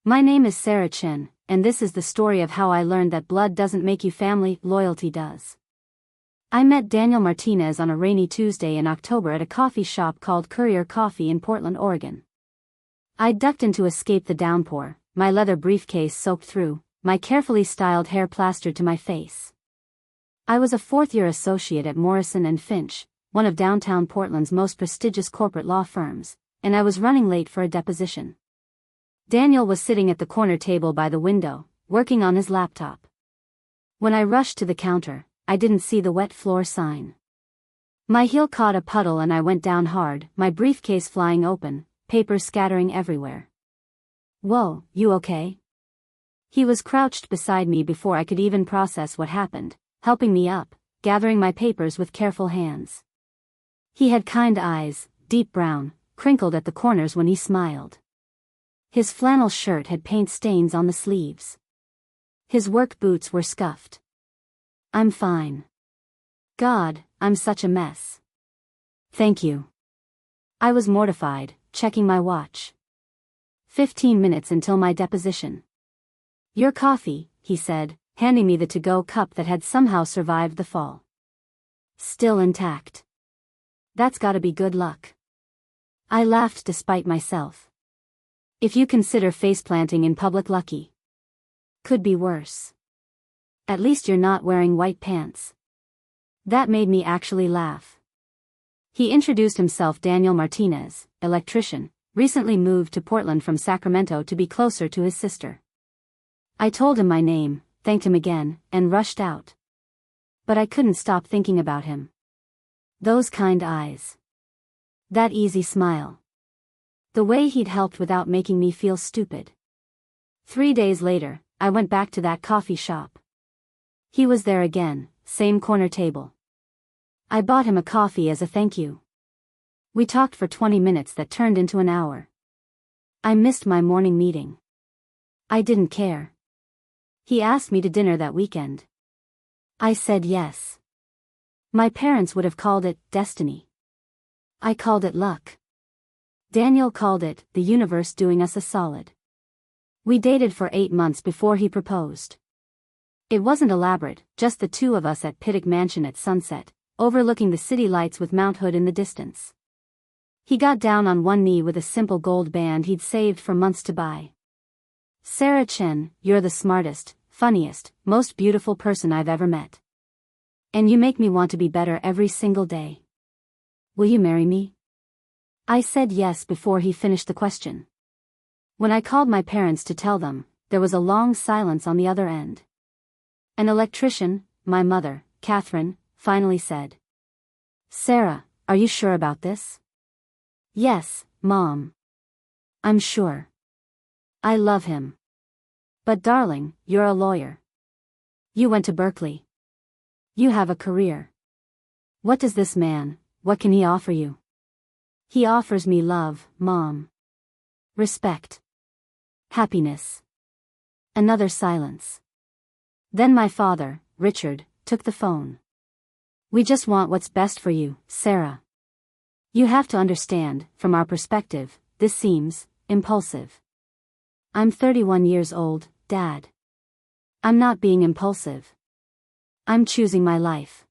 My name is Sarah Chen, and this is the story of how I learned that blood doesn't make you family, loyalty does. I met Daniel Martinez on a rainy Tuesday in October at a coffee shop called Courier Coffee in Portland, Oregon. I ducked in to escape the downpour, my leather briefcase soaked through, my carefully styled hair plastered to my face. I was a fourth-year associate at Morrison & Finch, one of downtown Portland's most prestigious corporate law firms, and I was running late for a deposition. Daniel was sitting at the corner table by the window, working on his laptop. When I rushed to the counter, I didn't see the wet floor sign. My heel caught a puddle and I went down hard, my briefcase flying open, papers scattering everywhere. "Whoa, you okay?" He was crouched beside me before I could even process what happened, helping me up, gathering my papers with careful hands. He had kind eyes, deep brown, crinkled at the corners when he smiled. His flannel shirt had paint stains on the sleeves. His work boots were scuffed. "I'm fine. God, I'm such a mess." "Thank you." I was mortified, checking my watch. 15 minutes until my deposition. "Your coffee," he said, handing me the to-go cup that had somehow survived the fall. "Still intact. That's gotta be good luck." I laughed despite myself. "If you consider face-planting in public lucky. Could be worse. At least you're not wearing white pants." That made me actually laugh. He introduced himself, Daniel Martinez, electrician, recently moved to Portland from Sacramento to be closer to his sister. I told him my name, thanked him again, and rushed out. But I couldn't stop thinking about him. Those kind eyes. That easy smile. The way he'd helped without making me feel stupid. 3 days later, I went back to that coffee shop. He was there again, same corner table. I bought him a coffee as a thank you. We talked for 20 minutes that turned into an hour. I missed my morning meeting. I didn't care. He asked me to dinner that weekend. I said yes. My parents would have called it destiny. I called it luck. Daniel called it the universe doing us a solid. We dated for 8 months before he proposed. It wasn't elaborate, just the two of us at Pittock Mansion at sunset, overlooking the city lights with Mount Hood in the distance. He got down on one knee with a simple gold band he'd saved for months to buy. "Sarah Chen, you're the smartest, funniest, most beautiful person I've ever met. And you make me want to be better every single day. Will you marry me?" I said yes before he finished the question. When I called my parents to tell them, there was a long silence on the other end. An electrician, my mother, Catherine, finally said, "Sarah, are you sure about this?" "Yes, Mom. I'm sure. I love him. But darling, you're a lawyer. You went to Berkeley. You have a career. What does this man, what can he offer you?" "He offers me love, Mom. Respect. Happiness." Another silence. Then my father, Richard, took the phone. "We just want what's best for you, Sarah. You have to understand, from our perspective, this seems impulsive." "I'm 31 years old, Dad. I'm not being impulsive. I'm choosing my life."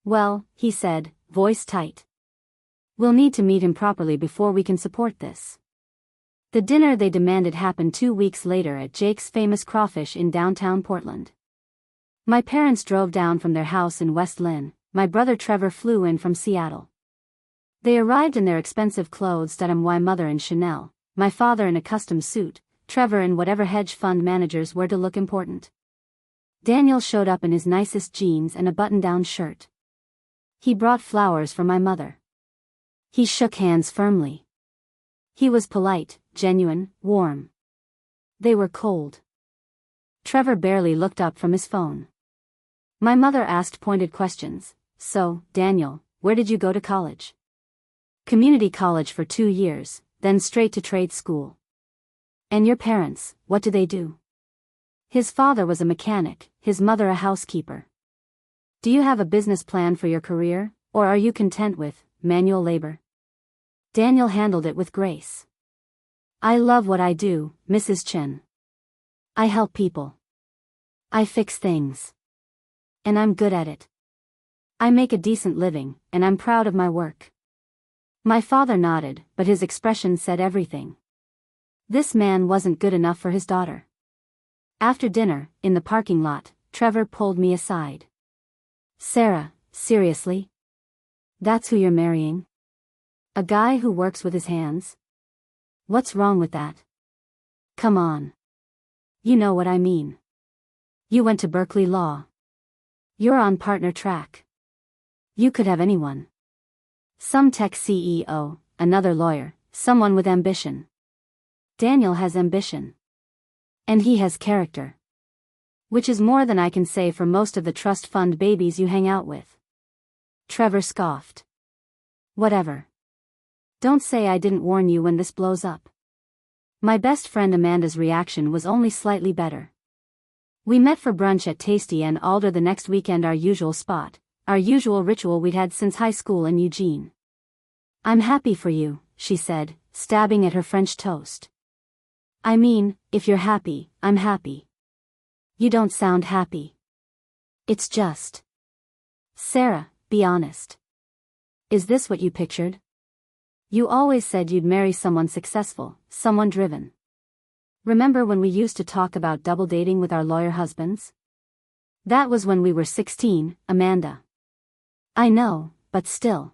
"Well," he said, voice tight. "We'll need to meet him properly before we can support this." The dinner they demanded happened 2 weeks later at Jake's Famous Crawfish in downtown Portland. My parents drove down from their house in West Lynn, my brother Trevor flew in from Seattle. They arrived in their expensive clothes, my mother in Chanel, my father in a custom suit, Trevor in whatever hedge fund managers were to look important. Daniel showed up in his nicest jeans and a button-down shirt. He brought flowers for my mother. He shook hands firmly. He was polite, genuine, warm. They were cold. Trevor barely looked up from his phone. My mother asked pointed questions. "So, Daniel, where did you go to college?" "Community college for 2 years, then straight to trade school." "And your parents, what do they do?" "His father was a mechanic, his mother a housekeeper." "Do you have a business plan for your career, or are you content with manual labor?" Daniel handled it with grace. I love what I do, Mrs. Chen. I help people. I fix things. And I'm good at it. I make a decent living, and I'm proud of my work. My father nodded, but his expression said everything. This man wasn't good enough for his daughter. After dinner, in the parking lot, Trevor pulled me aside. Sarah, seriously? That's who you're marrying? A guy who works with his hands? What's wrong with that? Come on. You know what I mean. You went to Berkeley Law. You're on partner track. You could have anyone. Some tech CEO, another lawyer, someone with ambition. Daniel has ambition. And he has character. Which is more than I can say for most of the trust fund babies you hang out with. Trevor scoffed. Whatever. Don't say I didn't warn you when this blows up. My best friend Amanda's reaction was only slightly better. We met for brunch at Tasty and Alder the next weekend, our usual spot, our usual ritual we'd had since high school in Eugene. I'm happy for you, she said, stabbing at her French toast. I mean, if you're happy, I'm happy. You don't sound happy. It's just. Sarah, be honest. Is this what you pictured? You always said you'd marry someone successful, someone driven. Remember when we used to talk about double dating with our lawyer husbands? That was when we were 16, Amanda. I know, but still.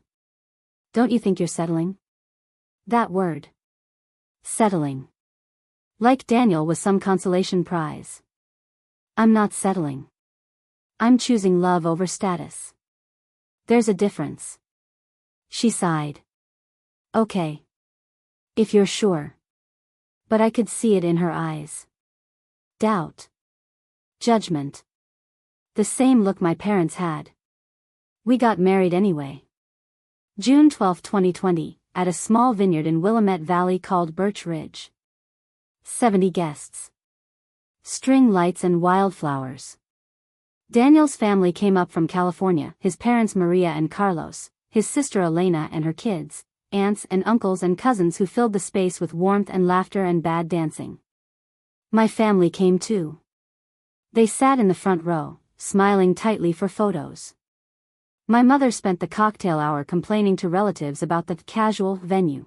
Don't you think you're settling? That word. Settling. Like Daniel was some consolation prize. I'm not settling. I'm choosing love over status. There's a difference. She sighed. Okay. If you're sure. But I could see it in her eyes. Doubt. Judgment. The same look my parents had. We got married anyway. June 12, 2020, at a small vineyard in Willamette Valley called Birch Ridge. 70 guests. String lights and wildflowers. Daniel's family came up from California, his parents Maria and Carlos, his sister Elena and her kids, aunts and uncles and cousins who filled the space with warmth and laughter and bad dancing. My family came too. They sat in the front row, smiling tightly for photos. My mother spent the cocktail hour complaining to relatives about the casual venue.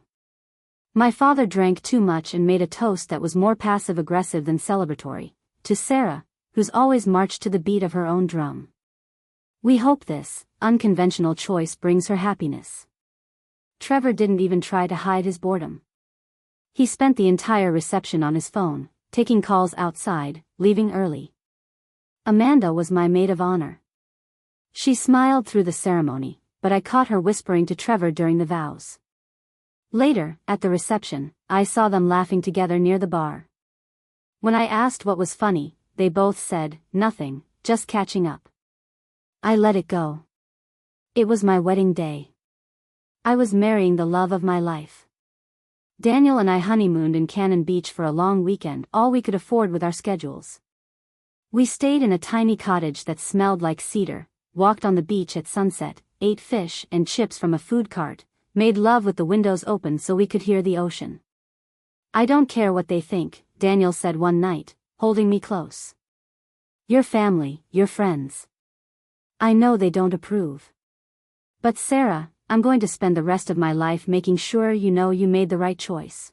My father drank too much and made a toast that was more passive-aggressive than celebratory, to Sarah, who's always marched to the beat of her own drum. We hope this unconventional choice brings her happiness. Trevor didn't even try to hide his boredom. He spent the entire reception on his phone, taking calls outside, leaving early. Amanda was my maid of honor. She smiled through the ceremony, but I caught her whispering to Trevor during the vows. Later, at the reception, I saw them laughing together near the bar. When I asked what was funny, they both said, nothing, just catching up. I let it go. It was my wedding day. I was marrying the love of my life. Daniel and I honeymooned in Cannon Beach for a long weekend, all we could afford with our schedules. We stayed in a tiny cottage that smelled like cedar, walked on the beach at sunset, ate fish and chips from a food cart, made love with the windows open so we could hear the ocean. I don't care what they think, Daniel said one night, holding me close. Your family, your friends. I know they don't approve. But Sarah, I'm going to spend the rest of my life making sure you know you made the right choice.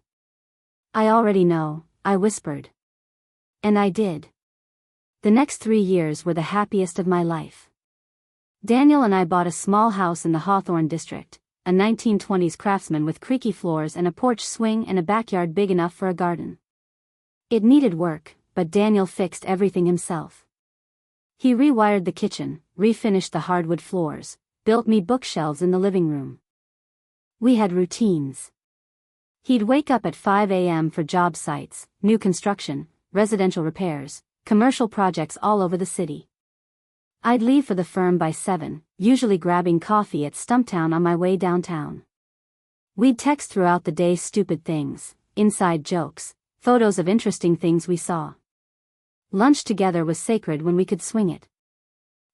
I already know, I whispered. And I did. The next 3 years were the happiest of my life. Daniel and I bought a small house in the Hawthorne district, a 1920s craftsman with creaky floors and a porch swing and a backyard big enough for a garden. It needed work, but Daniel fixed everything himself. He rewired the kitchen, refinished the hardwood floors, built me bookshelves in the living room. We had routines. He'd wake up at 5 a.m. for job sites, new construction, residential repairs, commercial projects all over the city. I'd leave for the firm by 7, usually grabbing coffee at Stumptown on my way downtown. We'd text throughout the day stupid things, inside jokes, photos of interesting things we saw. Lunch together was sacred when we could swing it.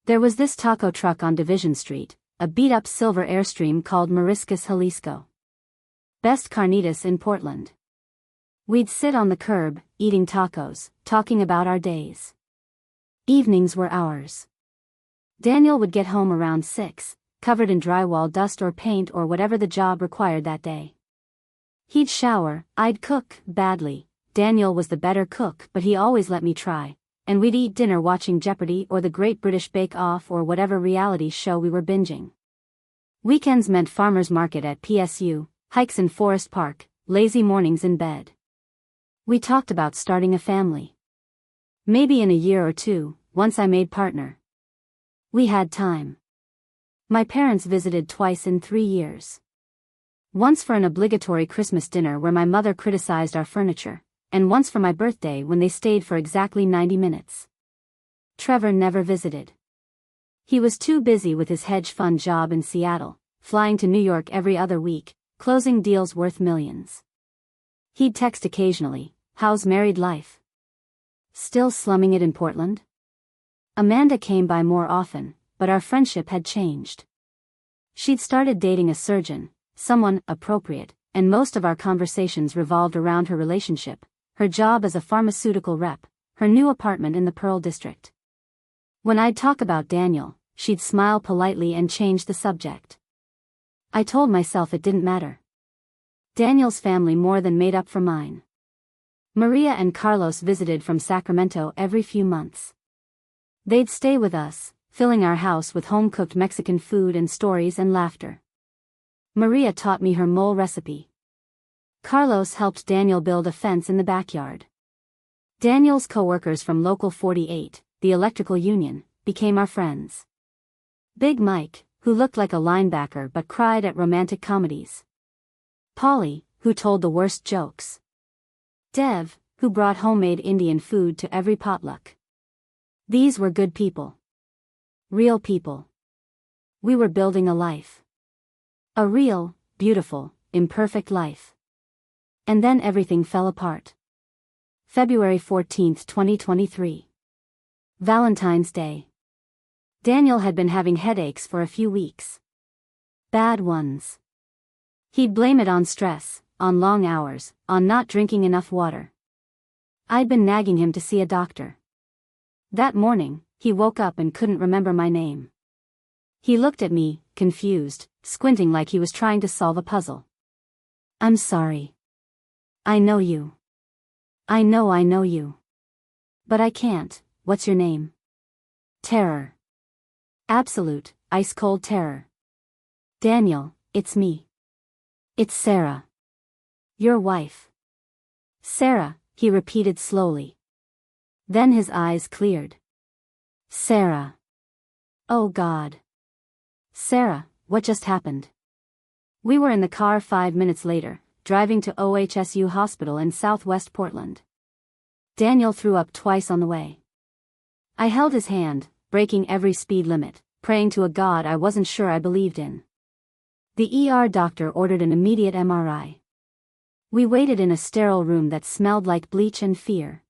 There was this taco truck on Division Street, a beat-up silver Airstream called Mariscus Jalisco. Best carnitas in Portland. We'd sit on the curb, eating tacos, talking about our days. Evenings were ours. Daniel would get home around 6, covered in drywall dust or paint or whatever the job required that day. He'd shower, I'd cook, badly. Daniel was the better cook, but he always let me try, and we'd eat dinner watching Jeopardy or the Great British Bake Off or whatever reality show we were binging. Weekends meant farmers market at PSU, hikes in Forest Park, lazy mornings in bed. We talked about starting a family. Maybe in a year or two, once I made partner. We had time. My parents visited twice in 3 years. Once for an obligatory Christmas dinner where my mother criticized our furniture, and once for my birthday when they stayed for exactly 90 minutes. Trevor never visited. He was too busy with his hedge fund job in Seattle, flying to New York every other week, closing deals worth millions. He'd text occasionally, "How's married life? Still slumming it in Portland?" Amanda came by more often, but our friendship had changed. She'd started dating a surgeon, someone appropriate, and most of our conversations revolved around her relationship, her job as a pharmaceutical rep, her new apartment in the Pearl District. When I'd talk about Daniel, she'd smile politely and change the subject. I told myself it didn't matter. Daniel's family more than made up for mine. Maria and Carlos visited from Sacramento every few months. They'd stay with us, filling our house with home-cooked Mexican food and stories and laughter. Maria taught me her mole recipe. Carlos helped Daniel build a fence in the backyard. Daniel's co-workers from Local 48, the electrical union, became our friends. Big Mike, who looked like a linebacker but cried at romantic comedies. Polly, who told the worst jokes. Dev, who brought homemade Indian food to every potluck. These were good people. Real people. We were building a life. A real, beautiful, imperfect life. And then everything fell apart. February 14, 2023. Valentine's Day. Daniel had been having headaches for a few weeks. Bad ones. He'd blame it on stress, on long hours, on not drinking enough water. I'd been nagging him to see a doctor. That morning, he woke up and couldn't remember my name. He looked at me, confused, squinting like he was trying to solve a puzzle. "I'm sorry. I know you. I know you. But I can't. What's your name?" "Terror. Absolute, ice-cold terror." "Daniel, it's me. It's Sarah. Your wife." "Sarah," he repeated slowly. Then his eyes cleared. "Sarah. Oh God. Sarah, what just happened?" We were in the car 5 minutes later, driving to OHSU Hospital in southwest Portland. Daniel threw up twice on the way. I held his hand, breaking every speed limit, praying to a God I wasn't sure I believed in. The ER doctor ordered an immediate MRI. We waited in a sterile room that smelled like bleach and fear.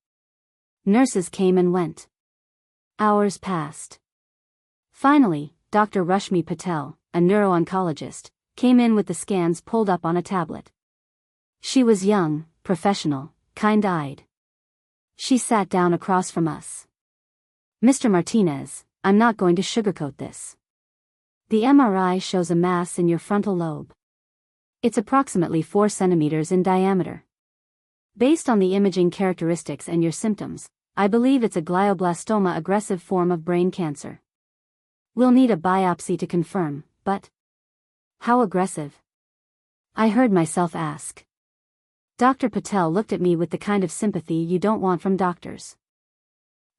Nurses came and went. Hours passed. Finally, Dr. Rashmi Patel, a neuro-oncologist, came in with the scans pulled up on a tablet. She was young, professional, kind-eyed. She sat down across from us. "Mr. Martinez, I'm not going to sugarcoat this. The MRI shows a mass in your frontal lobe. It's approximately 4 centimeters in diameter. Based on the imaging characteristics and your symptoms, I believe it's a glioblastoma, aggressive form of brain cancer. We'll need a biopsy to confirm, but how aggressive?" I heard myself ask. Dr. Patel looked at me with the kind of sympathy you don't want from doctors.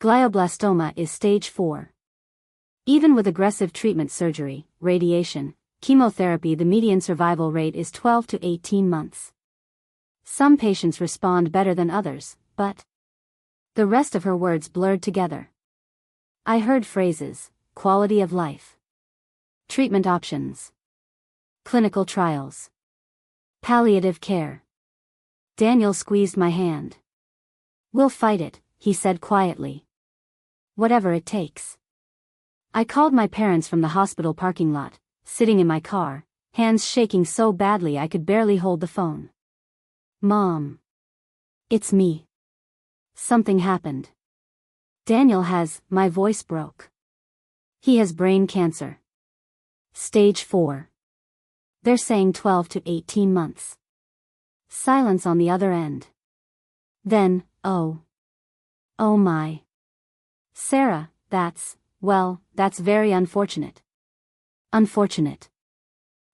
"Glioblastoma is stage 4. Even with aggressive treatment, surgery, radiation, chemotherapy, the median survival rate is 12 to 18 months. Some patients respond better than others, but..." The rest of her words blurred together. I heard phrases: quality of life, treatment options, clinical trials, palliative care. Daniel squeezed my hand. "We'll fight it," he said quietly. "Whatever it takes." I called my parents from the hospital parking lot, sitting in my car, hands shaking so badly I could barely hold the phone. "Mom. It's me. Something happened. Daniel my voice broke. He has brain cancer. Stage 4. They're saying 12 to 18 months. Silence on the other end. Then, oh my. Sarah, that's very unfortunate. Unfortunate.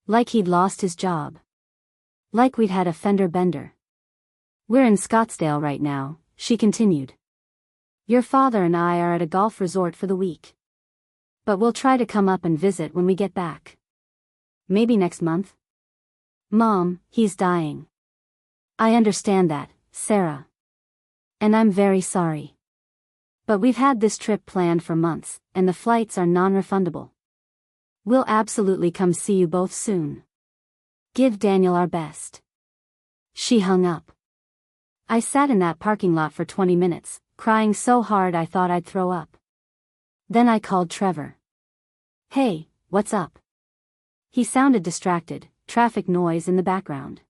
Like he'd lost his job. Like we'd had a fender bender. We're in Scottsdale right now, she continued. Your father and I are at a golf resort for the week. But we'll try to come up and visit when we get back. Maybe next month? Mom, he's dying. I understand that, Sarah. And I'm very sorry. But we've had this trip planned for months, and the flights are non-refundable. We'll absolutely come see you both soon. Give Daniel our best. She hung up. I sat in that parking lot for 20 minutes, crying so hard I thought I'd throw up. Then I called Trevor. Hey, what's up? He sounded distracted, traffic noise in the background.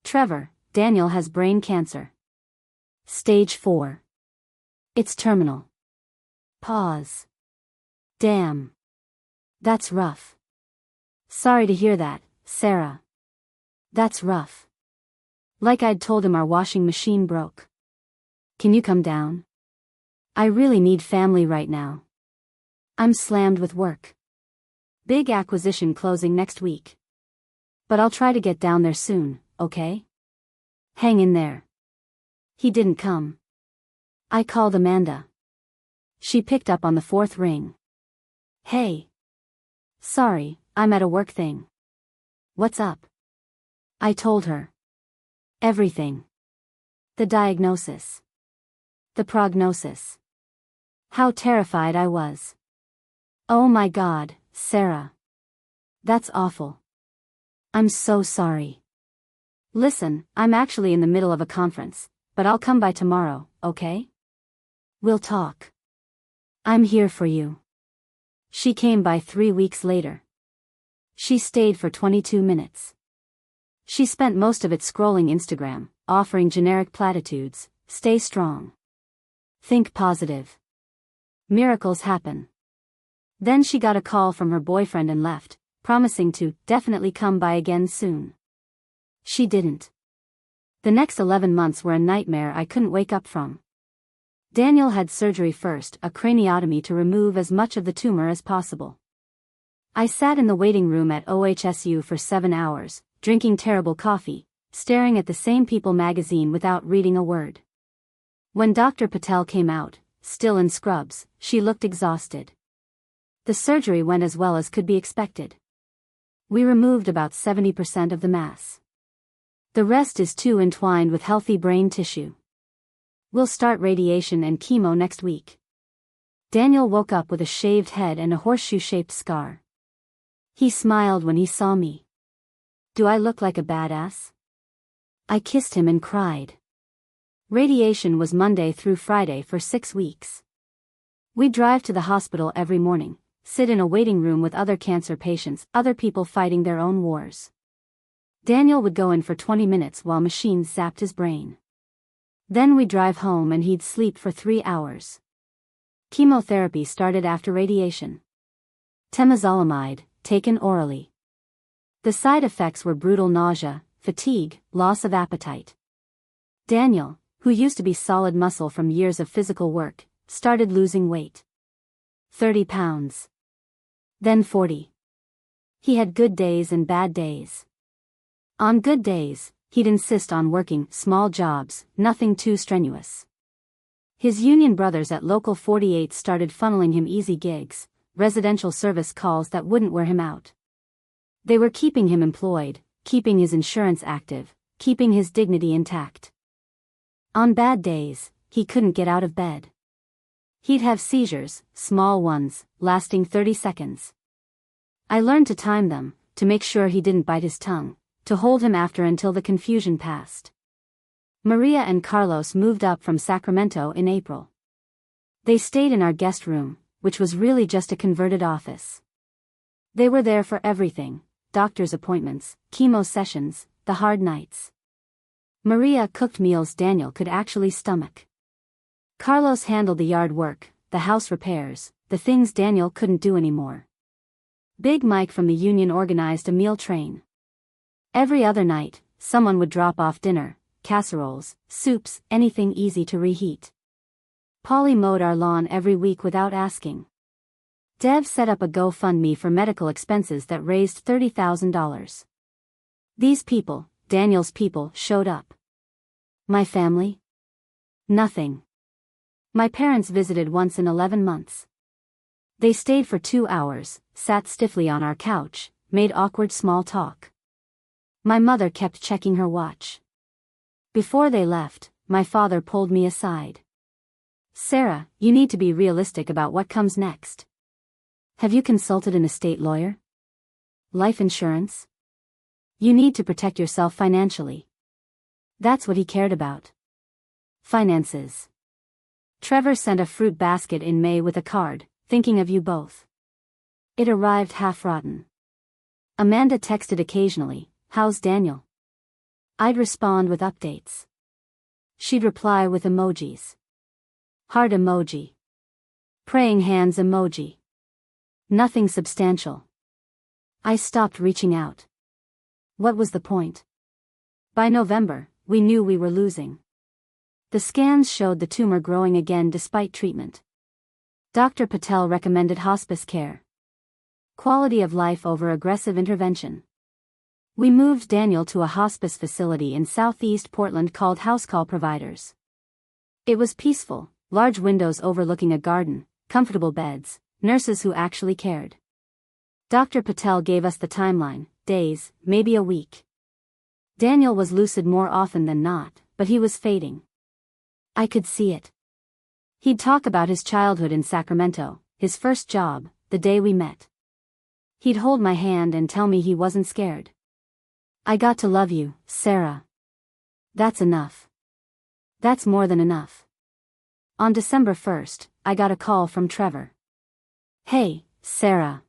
Trevor, Daniel has brain cancer. Stage 4. It's terminal. Pause. Damn. That's rough. Sorry to hear that, Sarah. That's rough. Like I'd told him our washing machine broke. Can you come down? I really need family right now. I'm slammed with work. Big acquisition closing next week. But I'll try to get down there soon, okay? Hang in there. He didn't come. I called Amanda. She picked up on the 4th ring. Hey. Sorry, I'm at a work thing. What's up? I told her. Everything. The diagnosis. The prognosis. How terrified I was. Oh my God, Sarah. That's awful. I'm so sorry. Listen, I'm actually in the middle of a conference, but I'll come by tomorrow, okay? We'll talk. I'm here for you. She came by 3 weeks later. She stayed for 22 minutes. She spent most of it scrolling Instagram, offering generic platitudes, stay strong. Think positive. Miracles happen. Then she got a call from her boyfriend and left, promising to definitely come by again soon. She didn't. The next 11 months were a nightmare I couldn't wake up from. Daniel had surgery first, a craniotomy to remove as much of the tumor as possible. I sat in the waiting room at OHSU for 7 hours, drinking terrible coffee, staring at the Same People magazine without reading a word. When Dr. Patel came out, still in scrubs, she looked exhausted. The surgery went as well as could be expected. We removed about 70% of the mass. The rest is too entwined with healthy brain tissue. We'll start radiation and chemo next week. Daniel woke up with a shaved head and a horseshoe-shaped scar. He smiled when he saw me. Do I look like a badass? I kissed him and cried. Radiation was Monday through Friday for 6 weeks. We'd drive to the hospital every morning, sit in a waiting room with other cancer patients, other people fighting their own wars. Daniel would go in for 20 minutes while machines zapped his brain. Then we'd drive home and he'd sleep for 3 hours. Chemotherapy started after radiation. Temozolomide, taken orally. The side effects were brutal nausea, fatigue, loss of appetite. Daniel, who used to be solid muscle from years of physical work, started losing weight. 30 pounds. Then 40. He had good days and bad days. On good days, he'd insist on working small jobs, nothing too strenuous. His union brothers at Local 48 started funneling him easy gigs, residential service calls that wouldn't wear him out. They were keeping him employed, keeping his insurance active, keeping his dignity intact. On bad days, he couldn't get out of bed. He'd have seizures, small ones, lasting 30 seconds. I learned to time them, to make sure he didn't bite his tongue, to hold him after until the confusion passed. Maria and Carlos moved up from Sacramento in April. They stayed in our guest room, which was really just a converted office. They were there for everything, doctor's appointments, chemo sessions, the hard nights. Maria cooked meals Daniel could actually stomach. Carlos handled the yard work, the house repairs, the things Daniel couldn't do anymore. Big Mike from the union organized a meal train. Every other night, someone would drop off dinner, casseroles, soups, anything easy to reheat. Polly mowed our lawn every week without asking. Dev set up a GoFundMe for medical expenses that raised $30,000. These people, Daniel's people, showed up. My family? Nothing. My parents visited once in 11 months. They stayed for 2 hours, sat stiffly on our couch, made awkward small talk. My mother kept checking her watch. Before they left, my father pulled me aside. Sarah, you need to be realistic about what comes next. Have you consulted an estate lawyer? Life insurance? You need to protect yourself financially. That's what he cared about. Finances. Trevor sent a fruit basket in May with a card, thinking of you both. It arrived half rotten. Amanda texted occasionally, how's Daniel? I'd respond with updates. She'd reply with emojis. Heart emoji. Praying hands emoji. Nothing substantial. I stopped reaching out. What was the point? By November, we knew we were losing. The scans showed the tumor growing again despite treatment. Dr. Patel recommended hospice care. Quality of life over aggressive intervention. We moved Daniel to a hospice facility in southeast Portland called House Call Providers. It was peaceful, large windows overlooking a garden, comfortable beds, nurses who actually cared. Dr. Patel gave us the timeline, days, maybe a week. Daniel was lucid more often than not, but he was fading. I could see it. He'd talk about his childhood in Sacramento, his first job, the day we met. He'd hold my hand and tell me he wasn't scared. I got to love you, Sarah. That's enough. That's more than enough. On December 1st, I got a call from Trevor. Hey, Sarah.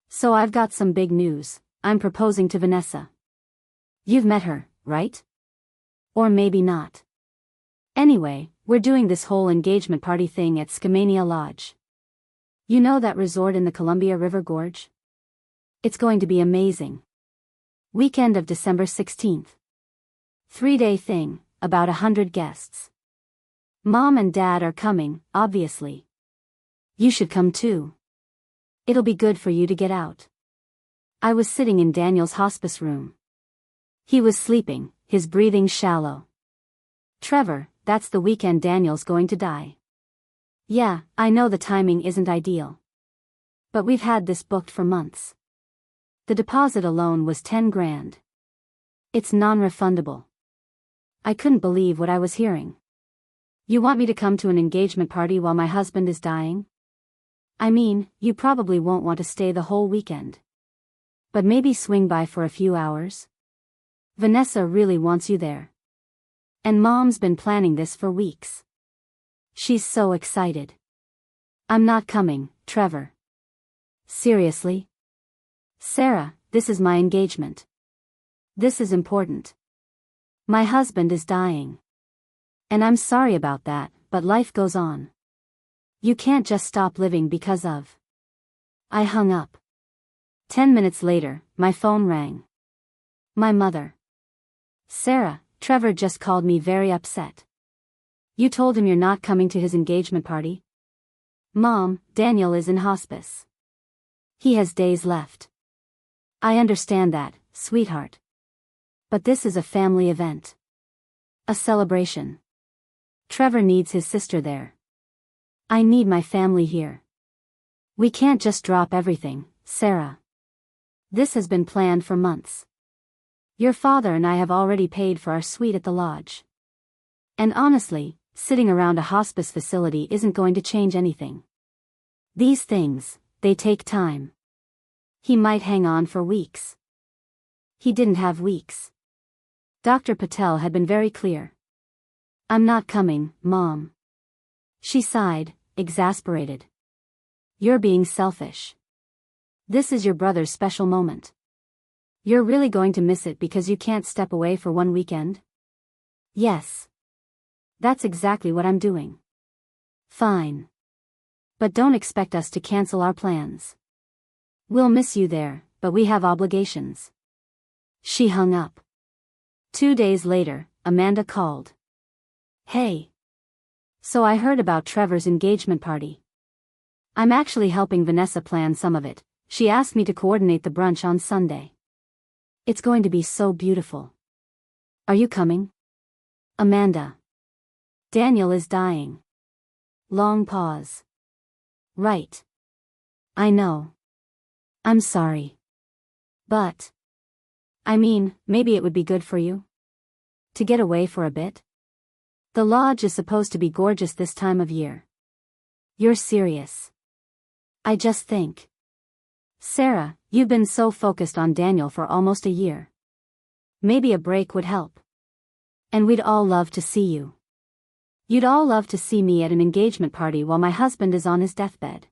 So I've got some big news. I'm proposing to Vanessa. You've met her, right? Or maybe not. Anyway, we're doing this whole engagement party thing at Skamania Lodge. You know that resort in the Columbia River Gorge? It's going to be amazing. Weekend of December 16th. 3-day thing, about 100 guests. Mom and Dad are coming, obviously. You should come too. It'll be good for you to get out. I was sitting in Daniel's hospice room. He was sleeping, his breathing shallow. Trevor, that's the weekend Daniel's going to die. Yeah, I know the timing isn't ideal. But we've had this booked for months. The deposit alone was 10 grand. It's non-refundable. I couldn't believe what I was hearing. You want me to come to an engagement party while my husband is dying? I mean, you probably won't want to stay the whole weekend. But maybe swing by for a few hours? Vanessa really wants you there. And Mom's been planning this for weeks. She's so excited. I'm not coming, Trevor. Seriously? Sarah, this is my engagement. This is important. My husband is dying. And I'm sorry about that, but life goes on. You can't just stop living because of. I hung up. 10 minutes later, my phone rang. My mother. Sarah, Trevor just called me very upset. You told him you're not coming to his engagement party? Mom, Daniel is in hospice. He has days left. I understand that, sweetheart. But this is a family event. A celebration. Trevor needs his sister there. I need my family here. We can't just drop everything, Sarah. This has been planned for months. Your father and I have already paid for our suite at the lodge. And honestly, sitting around a hospice facility isn't going to change anything. These things, they take time. He might hang on for weeks. He didn't have weeks. Dr. Patel had been very clear. I'm not coming, Mom. She sighed, exasperated. You're being selfish. This is your brother's special moment. You're really going to miss it because you can't step away for one weekend? Yes. That's exactly what I'm doing. Fine. But don't expect us to cancel our plans. We'll miss you there, but we have obligations. She hung up. 2 days later, Amanda called. Hey. So I heard about Trevor's engagement party. I'm actually helping Vanessa plan some of it. She asked me to coordinate the brunch on Sunday. It's going to be so beautiful. Are you coming? Amanda. Daniel is dying. Long pause. Right. I know. I'm sorry. But. I mean, maybe it would be good for you? To get away for a bit? The lodge is supposed to be gorgeous this time of year. You're serious. I just think. Sarah, you've been so focused on Daniel for almost a year. Maybe a break would help. And we'd all love to see you. You'd all love to see me at an engagement party while my husband is on his deathbed.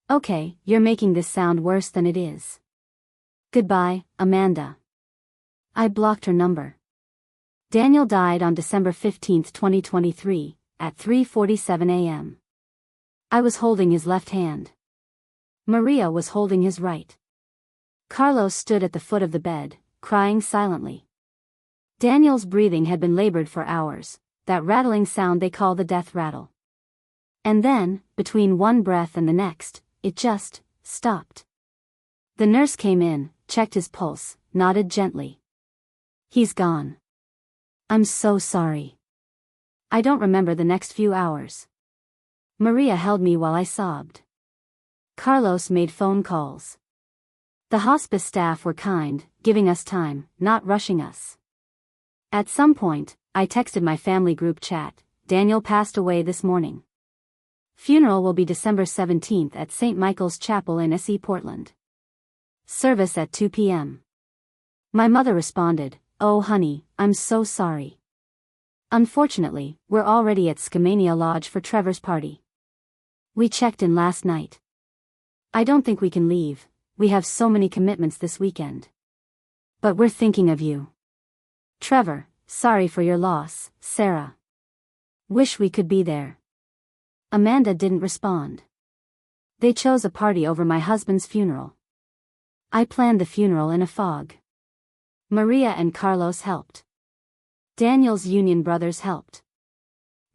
Okay, you're making this sound worse than it is. Goodbye, Amanda. I blocked her number. Daniel died on December 15, 2023, at 3:47 a.m. I was holding his left hand. Maria was holding his right. Carlos stood at the foot of the bed, crying silently. Daniel's breathing had been labored for hours, that rattling sound they call the death rattle. And then, between one breath and the next, it just stopped. The nurse came in, checked his pulse, nodded gently. He's gone. I'm so sorry. I don't remember the next few hours. Maria held me while I sobbed. Carlos made phone calls. The hospice staff were kind, giving us time, not rushing us. At some point, I texted my family group chat, Daniel passed away this morning. Funeral will be December 17th at St. Michael's Chapel in SE Portland. Service at 2 p.m. My mother responded, "Oh honey, I'm so sorry. Unfortunately, we're already at Skamania Lodge for Trevor's party. We checked in last night. I don't think we can leave, we have so many commitments this weekend. But we're thinking of you. Trevor, sorry for your loss, Sarah. Wish we could be there." Amanda didn't respond. They chose a party over my husband's funeral. I planned the funeral in a fog. Maria and Carlos helped. Daniel's union brothers helped.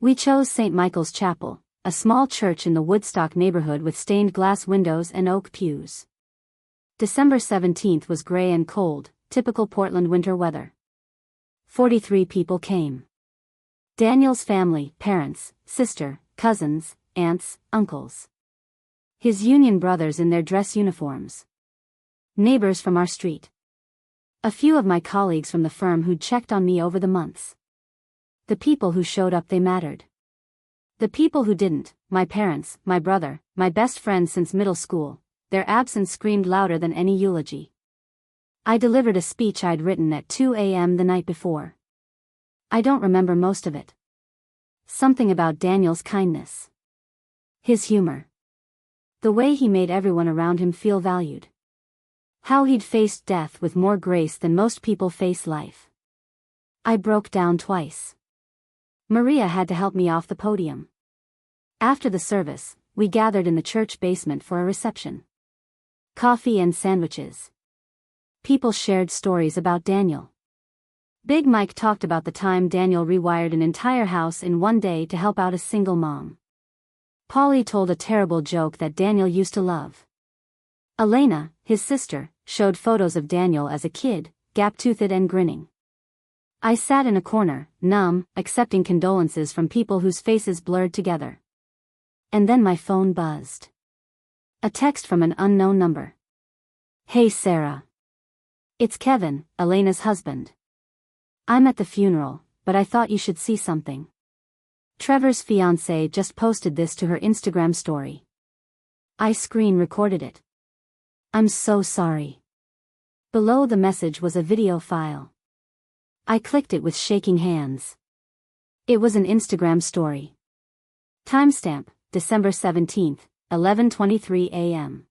We chose St. Michael's Chapel, a small church in the Woodstock neighborhood with stained glass windows and oak pews. December 17th was gray and cold, typical Portland winter weather. 43 people came. Daniel's family, parents, sister, cousins, aunts, uncles. His union brothers in their dress uniforms. Neighbors from our street. A few of my colleagues from the firm who'd checked on me over the months. The people who showed up, they mattered. The people who didn't, my parents, my brother, my best friend since middle school, their absence screamed louder than any eulogy. I delivered a speech I'd written at 2 a.m. the night before. I don't remember most of it. Something about Daniel's kindness. His humor. The way he made everyone around him feel valued. How he'd faced death with more grace than most people face life. I broke down twice. Maria had to help me off the podium. After the service, we gathered in the church basement for a reception. Coffee and sandwiches. People shared stories about Daniel. Big Mike talked about the time Daniel rewired an entire house in one day to help out a single mom. Polly told a terrible joke that Daniel used to love. Elena, his sister, showed photos of Daniel as a kid, gap-toothed and grinning. I sat in a corner, numb, accepting condolences from people whose faces blurred together. And then my phone buzzed. A text from an unknown number. "Hey Sarah. It's Kevin, Elena's husband. I'm at the funeral, but I thought you should see something. Trevor's fiancée just posted this to her Instagram story. I screen recorded it. I'm so sorry." Below the message was a video file. I clicked it with shaking hands. It was an Instagram story. Timestamp, December 17th, 11:23 a.m.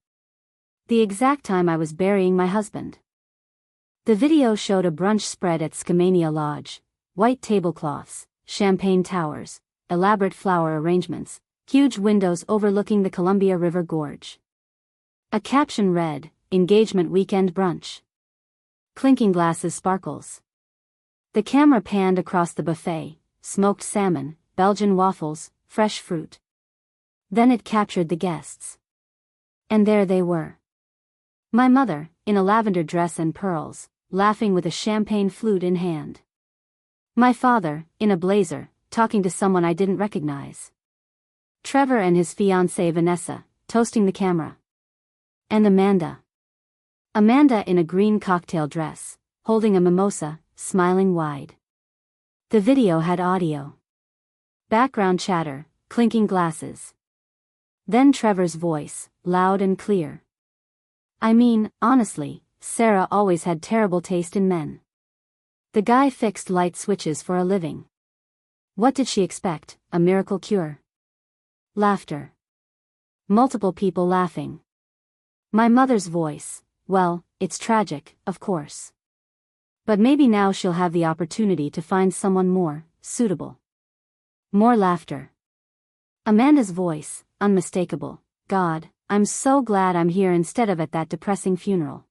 The exact time I was burying my husband. The video showed a brunch spread at Skamania Lodge, white tablecloths, champagne towers, elaborate flower arrangements, huge windows overlooking the Columbia River Gorge. A caption read, "Engagement Weekend Brunch." Clinking glasses sparkles. The camera panned across the buffet, smoked salmon, Belgian waffles, fresh fruit. Then it captured the guests. And there they were. My mother, in a lavender dress and pearls, laughing with a champagne flute in hand. My father, in a blazer, talking to someone I didn't recognize. Trevor and his fiancée Vanessa, toasting the camera. And Amanda. Amanda in a green cocktail dress, holding a mimosa, smiling wide. The video had audio. Background chatter, clinking glasses. Then Trevor's voice, loud and clear. I mean, honestly, Sarah always had terrible taste in men. The guy fixed light switches for a living. What did she expect, a miracle cure? Laughter. Multiple people laughing. My mother's voice, well, it's tragic, of course. But maybe now she'll have the opportunity to find someone more suitable. More laughter. Amanda's voice, unmistakable. God, I'm so glad I'm here instead of at that depressing funeral.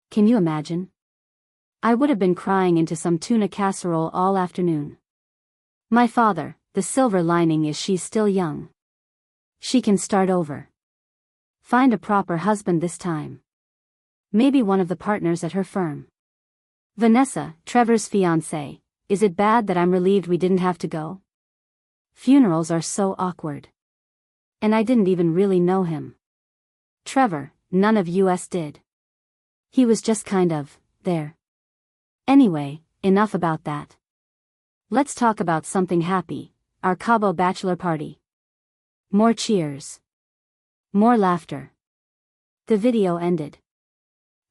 Can you imagine? I would have been crying into some tuna casserole all afternoon. My father, the silver lining is she's still young. She can start over. Find a proper husband this time. Maybe one of the partners at her firm. Vanessa, Trevor's fiancée, is it bad that I'm relieved we didn't have to go? Funerals are so awkward. And I didn't even really know him. Trevor, none of us did. He was just kind of, there. Anyway, enough about that. Let's talk about something happy, our Cabo bachelor party. More cheers. More laughter. The video ended.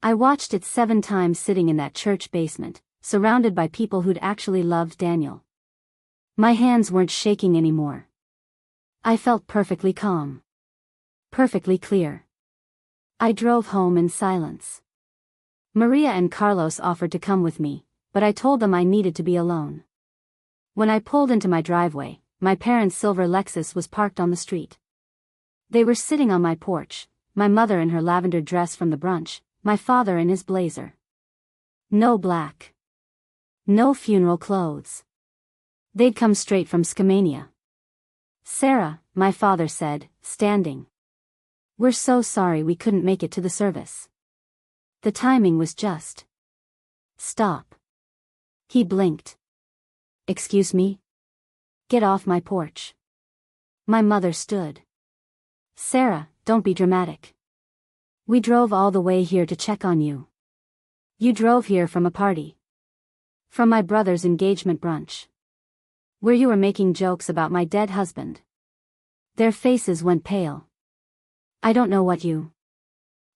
I watched it 7 times sitting in that church basement, surrounded by people who'd actually loved Daniel. My hands weren't shaking anymore. I felt perfectly calm. Perfectly clear. I drove home in silence. Maria and Carlos offered to come with me, but I told them I needed to be alone. When I pulled into my driveway, my parents' silver Lexus was parked on the street. They were sitting on my porch, my mother in her lavender dress from the brunch, my father in his blazer. No black. No funeral clothes. They'd come straight from Skamania. Sarah, my father said, standing. We're so sorry we couldn't make it to the service. The timing was just. Stop. He blinked. Excuse me? Get off my porch. My mother stood. Sarah, don't be dramatic. We drove all the way here to check on you. You drove here from a party. From my brother's engagement brunch. Where you were making jokes about my dead husband. Their faces went pale. I don't know what you.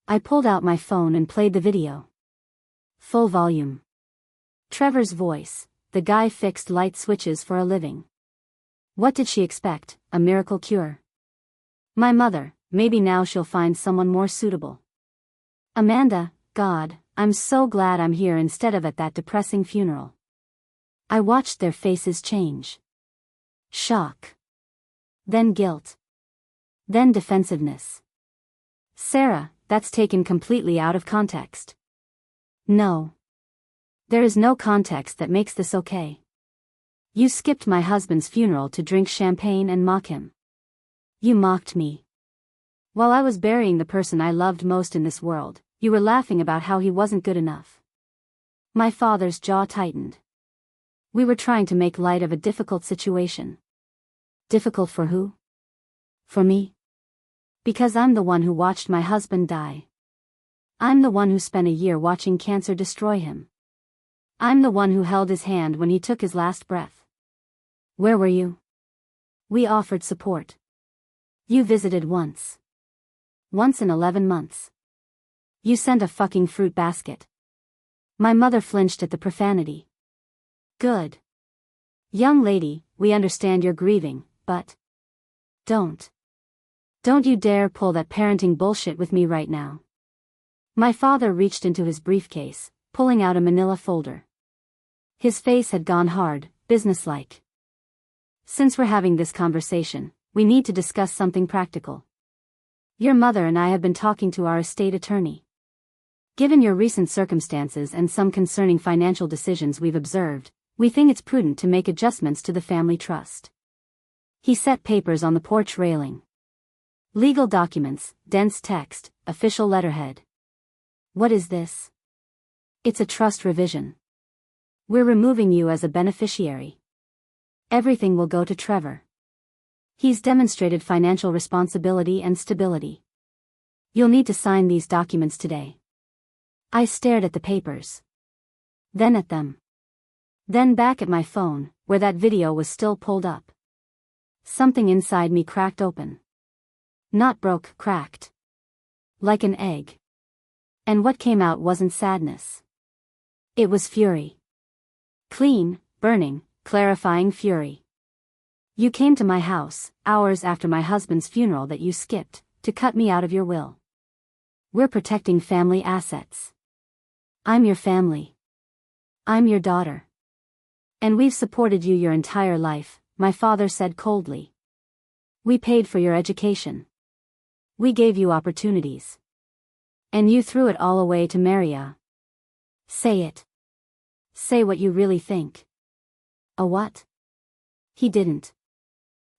I pulled out my phone and played the video. Full volume. Trevor's voice, the guy fixed light switches for a living. What did she expect, a miracle cure? My mother, maybe now she'll find someone more suitable. Amanda, God, I'm so glad I'm here instead of at that depressing funeral. I watched their faces change. Shock. Then guilt. Then defensiveness. Sarah, that's taken completely out of context. No. There is no context that makes this okay. You skipped my husband's funeral to drink champagne and mock him. You mocked me. While I was burying the person I loved most in this world, you were laughing about how he wasn't good enough. My father's jaw tightened. We were trying to make light of a difficult situation. Difficult for who? For me? Because I'm the one who watched my husband die. I'm the one who spent a year watching cancer destroy him. I'm the one who held his hand when he took his last breath. Where were you? We offered support. You visited once. Once in 11 months. You sent a fucking fruit basket. My mother flinched at the profanity. Good. Young lady, we understand you're grieving, but don't you dare pull that parenting bullshit with me right now. My father reached into his briefcase, pulling out a manila folder. His face had gone hard, businesslike. Since we're having this conversation, we need to discuss something practical. Your mother and I have been talking to our estate attorney. Given your recent circumstances and some concerning financial decisions we've observed, we think it's prudent to make adjustments to the family trust. He set papers on the porch railing. Legal documents, dense text, official letterhead. What is this? It's a trust revision. We're removing you as a beneficiary. Everything will go to Trevor. He's demonstrated financial responsibility and stability. You'll need to sign these documents today. I stared at the papers. Then at them. Then back at my phone, where that video was still pulled up. Something inside me cracked open. Not broke, cracked. Like an egg. And what came out wasn't sadness. It was fury. Clean, burning, clarifying fury. You came to my house, hours after my husband's funeral that you skipped, to cut me out of your will. We're protecting family assets. I'm your family. I'm your daughter. And we've supported you your entire life, my father said coldly. We paid for your education. We gave you opportunities. And you threw it all away to marry a. Say it. Say what you really think. A what? He didn't.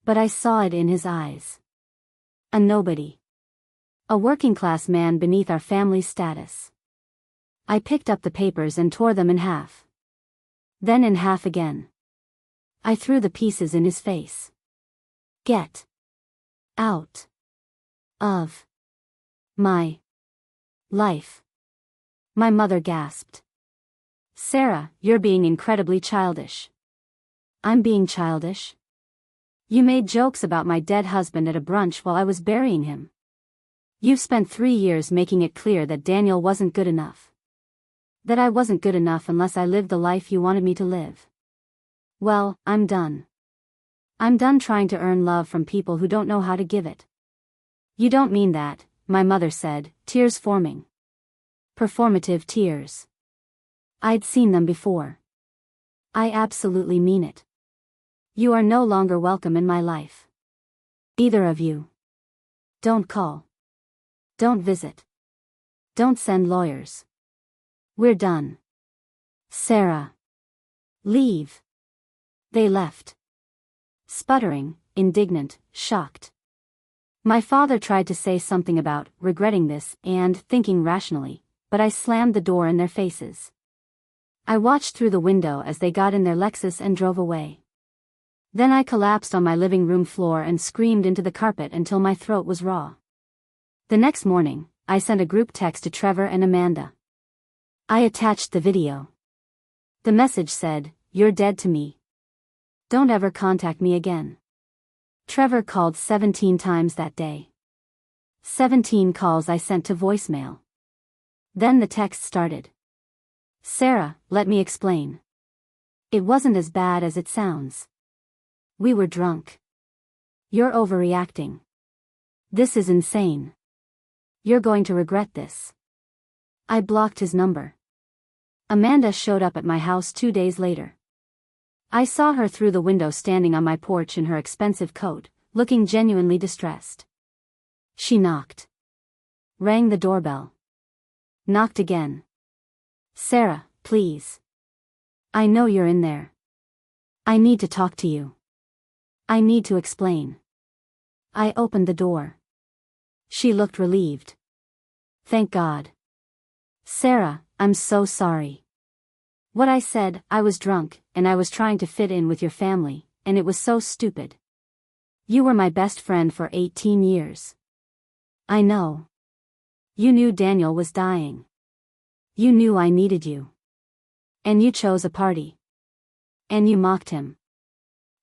But I saw it in his eyes. A nobody. A working-class man beneath our family's status. I picked up the papers and tore them in half. Then in half again. I threw the pieces in his face. Get out of my life. My mother gasped. Sarah, you're being incredibly childish. I'm being childish? You made jokes about my dead husband at a brunch while I was burying him. You've spent 3 years making it clear that Daniel wasn't good enough. That I wasn't good enough unless I lived the life you wanted me to live. Well, I'm done. I'm done trying to earn love from people who don't know how to give it. You don't mean that, my mother said, tears forming. Performative tears. I'd seen them before. I absolutely mean it. You are no longer welcome in my life. Either of you. Don't call. Don't visit. Don't send lawyers. We're done. Sarah. Leave. They left. Sputtering, indignant, shocked. My father tried to say something about regretting this and thinking rationally, but I slammed the door in their faces. I watched through the window as they got in their Lexus and drove away. Then I collapsed on my living room floor and screamed into the carpet until my throat was raw. The next morning, I sent a group text to Trevor and Amanda. I attached the video. The message said, "You're dead to me. Don't ever contact me again." Trevor called 17 times that day. 17 calls I sent to voicemail. Then the text started. Sarah, let me explain. It wasn't as bad as it sounds. We were drunk. You're overreacting. This is insane. You're going to regret this. I blocked his number. Amanda showed up at my house 2 days later. I saw her through the window standing on my porch in her expensive coat, looking genuinely distressed. She knocked. Rang the doorbell. Knocked again. Sarah, please. I know you're in there. I need to talk to you. I need to explain. I opened the door. She looked relieved. Thank God. Sarah, I'm so sorry. What I said, I was drunk, and I was trying to fit in with your family, and it was so stupid. You were my best friend for 18 years. I know. You knew Daniel was dying. You knew I needed you. And you chose a party. And you mocked him.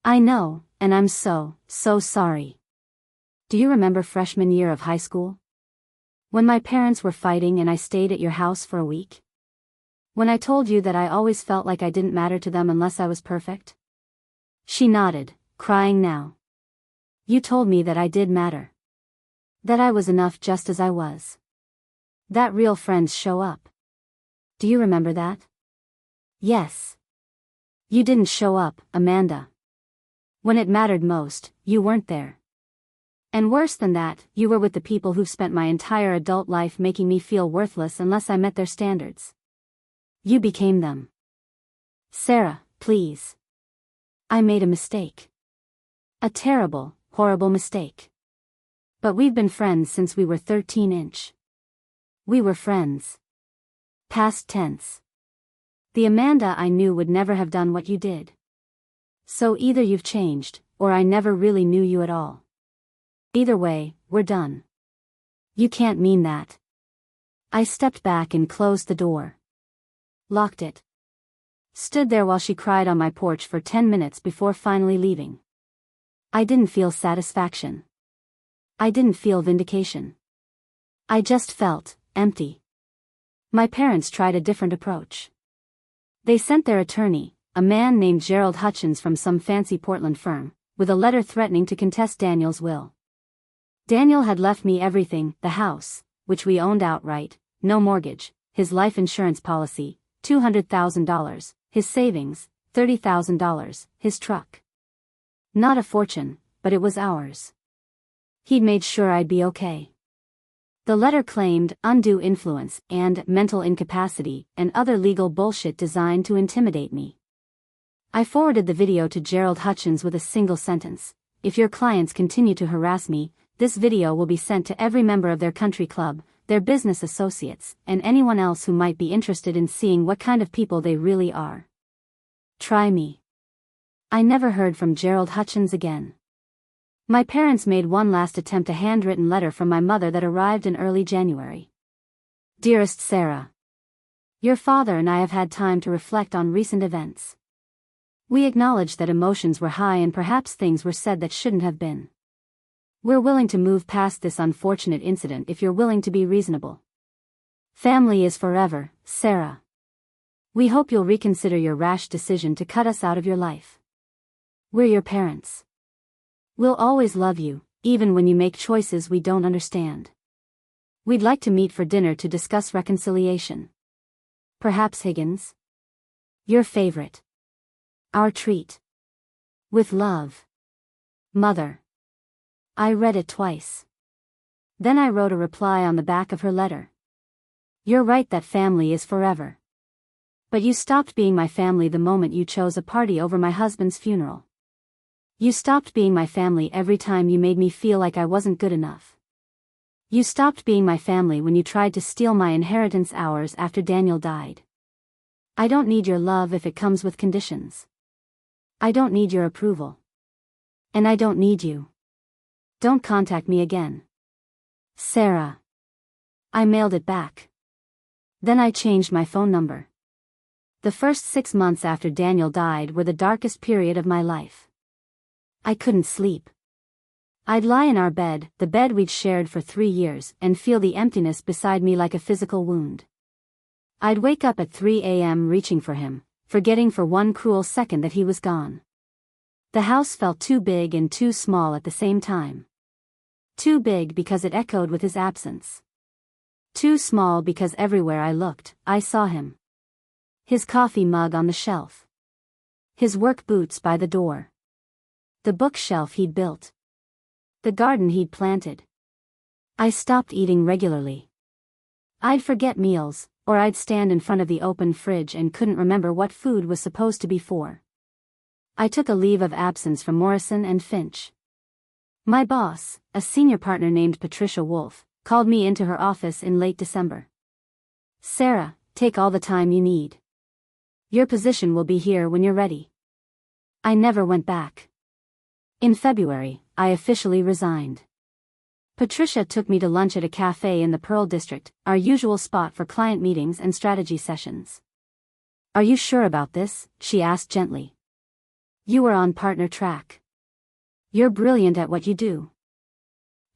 I know, and I'm so sorry. Do you remember freshman year of high school? When my parents were fighting and I stayed at your house for a week? When I told you that I always felt like I didn't matter to them unless I was perfect? She nodded, crying now. You told me that I did matter. That I was enough just as I was. That real friends show up. Do you remember that? Yes. You didn't show up, Amanda. When it mattered most, you weren't there. And worse than that, you were with the people who've spent my entire adult life making me feel worthless unless I met their standards. You became them. Sarah, please. I made a mistake. A terrible, horrible mistake. But we've been friends since we were 13-inch. We were friends. Past tense. The Amanda I knew would never have done what you did. So either you've changed, or I never really knew you at all. Either way, we're done. You can't mean that. I stepped back and closed the door. Locked it. Stood there while she cried on my porch for 10 minutes before finally leaving. I didn't feel satisfaction. I didn't feel vindication. I just felt empty. My parents tried a different approach. They sent their attorney, a man named Gerald Hutchins from some fancy Portland firm, with a letter threatening to contest Daniel's will. Daniel had left me everything: the house, which we owned outright, no mortgage, his life insurance policy, $200,000, his savings, $30,000, his truck. Not a fortune, but it was ours. He'd made sure I'd be okay. The letter claimed undue influence and mental incapacity and other legal bullshit designed to intimidate me. I forwarded the video to Gerald Hutchins with a single sentence: if your clients continue to harass me, this video will be sent to every member of their country club, their business associates, and anyone else who might be interested in seeing what kind of people they really are. Try me. I never heard from Gerald Hutchins again. My parents made one last attempt: a handwritten letter from my mother that arrived in early January. Dearest Sarah. Your father and I have had time to reflect on recent events. We acknowledge that emotions were high and perhaps things were said that shouldn't have been. We're willing to move past this unfortunate incident if you're willing to be reasonable. Family is forever, Sarah. We hope you'll reconsider your rash decision to cut us out of your life. We're your parents. We'll always love you, even when you make choices we don't understand. We'd like to meet for dinner to discuss reconciliation. Perhaps Higgins? Your favorite. Our treat. With love. Mother. I read it twice. Then I wrote a reply on the back of her letter. You're right that family is forever. But you stopped being my family the moment you chose a party over my husband's funeral. You stopped being my family every time you made me feel like I wasn't good enough. You stopped being my family when you tried to steal my inheritance hours after Daniel died. I don't need your love if it comes with conditions. I don't need your approval. And I don't need you. Don't contact me again. Sarah. I mailed it back. Then I changed my phone number. The first 6 months after Daniel died were the darkest period of my life. I couldn't sleep. I'd lie in our bed, the bed we'd shared for 3 years, and feel the emptiness beside me like a physical wound. I'd wake up at 3 a.m. reaching for him, forgetting for one cruel second that he was gone. The house felt too big and too small at the same time. Too big because it echoed with his absence. Too small because everywhere I looked, I saw him. His coffee mug on the shelf. His work boots by the door. The bookshelf he'd built. The garden he'd planted. I stopped eating regularly. I'd forget meals, or I'd stand in front of the open fridge and couldn't remember what food was supposed to be for. I took a leave of absence from Morrison and Finch. My boss, a senior partner named Patricia Wolfe, called me into her office in late December. Sarah, take all the time you need. Your position will be here when you're ready. I never went back. In February, I officially resigned. Patricia took me to lunch at a cafe in the Pearl District, our usual spot for client meetings and strategy sessions. Are you sure about this? She asked gently. You are on partner track. You're brilliant at what you do.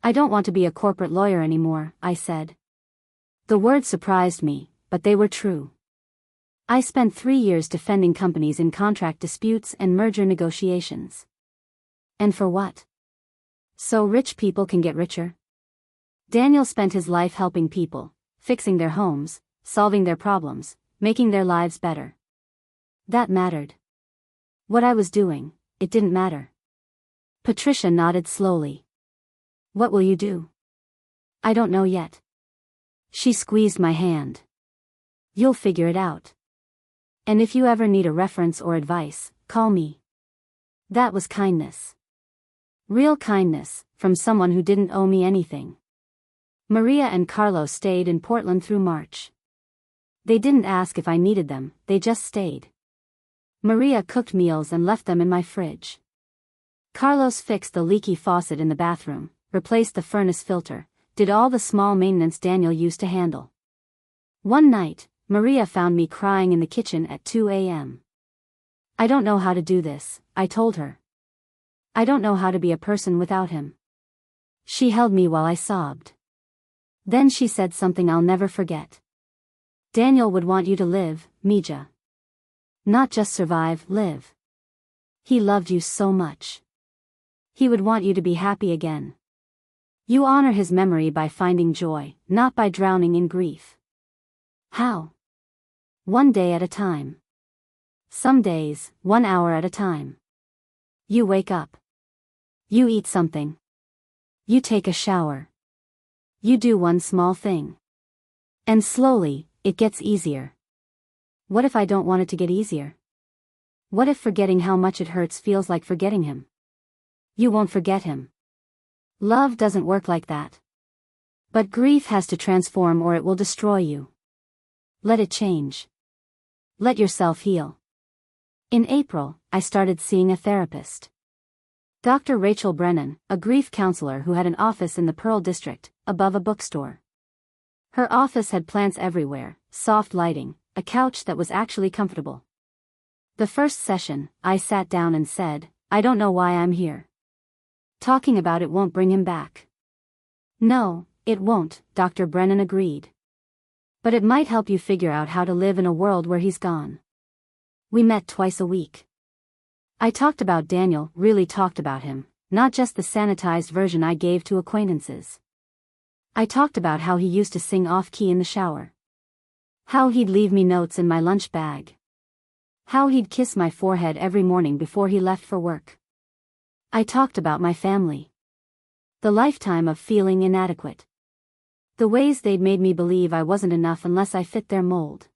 I don't want to be a corporate lawyer anymore, I said. The words surprised me, but they were true. I spent 3 years defending companies in contract disputes and merger negotiations. And for what? So rich people can get richer? Daniel spent his life helping people, fixing their homes, solving their problems, making their lives better. That mattered. What I was doing, it didn't matter. Patricia nodded slowly. What will you do? I don't know yet. She squeezed my hand. You'll figure it out. And if you ever need a reference or advice, call me. That was kindness. Real kindness, from someone who didn't owe me anything. Maria and Carlos stayed in Portland through March. They didn't ask if I needed them, they just stayed. Maria cooked meals and left them in my fridge. Carlos fixed the leaky faucet in the bathroom, replaced the furnace filter, did all the small maintenance Daniel used to handle. One night, Maria found me crying in the kitchen at 2 a.m. I don't know how to do this, I told her. I don't know how to be a person without him. She held me while I sobbed. Then she said something I'll never forget. Daniel would want you to live, Mija. Not just survive, live. He loved you so much. He would want you to be happy again. You honor his memory by finding joy, not by drowning in grief. How? One day at a time. Some days, 1 hour at a time. You wake up. You eat something. You take a shower. You do one small thing. And slowly, it gets easier. What if I don't want it to get easier? What if forgetting how much it hurts feels like forgetting him? You won't forget him. Love doesn't work like that. But grief has to transform or it will destroy you. Let it change. Let yourself heal. In April, I started seeing a therapist. Dr. Rachel Brennan, a grief counselor who had an office in the Pearl District, above a bookstore. Her office had plants everywhere, soft lighting, a couch that was actually comfortable. The first session, I sat down and said, I don't know why I'm here. Talking about it won't bring him back. No, it won't, Dr. Brennan agreed. But it might help you figure out how to live in a world where he's gone. We met twice a week. I talked about Daniel, really talked about him, not just the sanitized version I gave to acquaintances. I talked about how he used to sing off-key in the shower. How he'd leave me notes in my lunch bag. How he'd kiss my forehead every morning before he left for work. I talked about my family. The lifetime of feeling inadequate. The ways they'd made me believe I wasn't enough unless I fit their mold.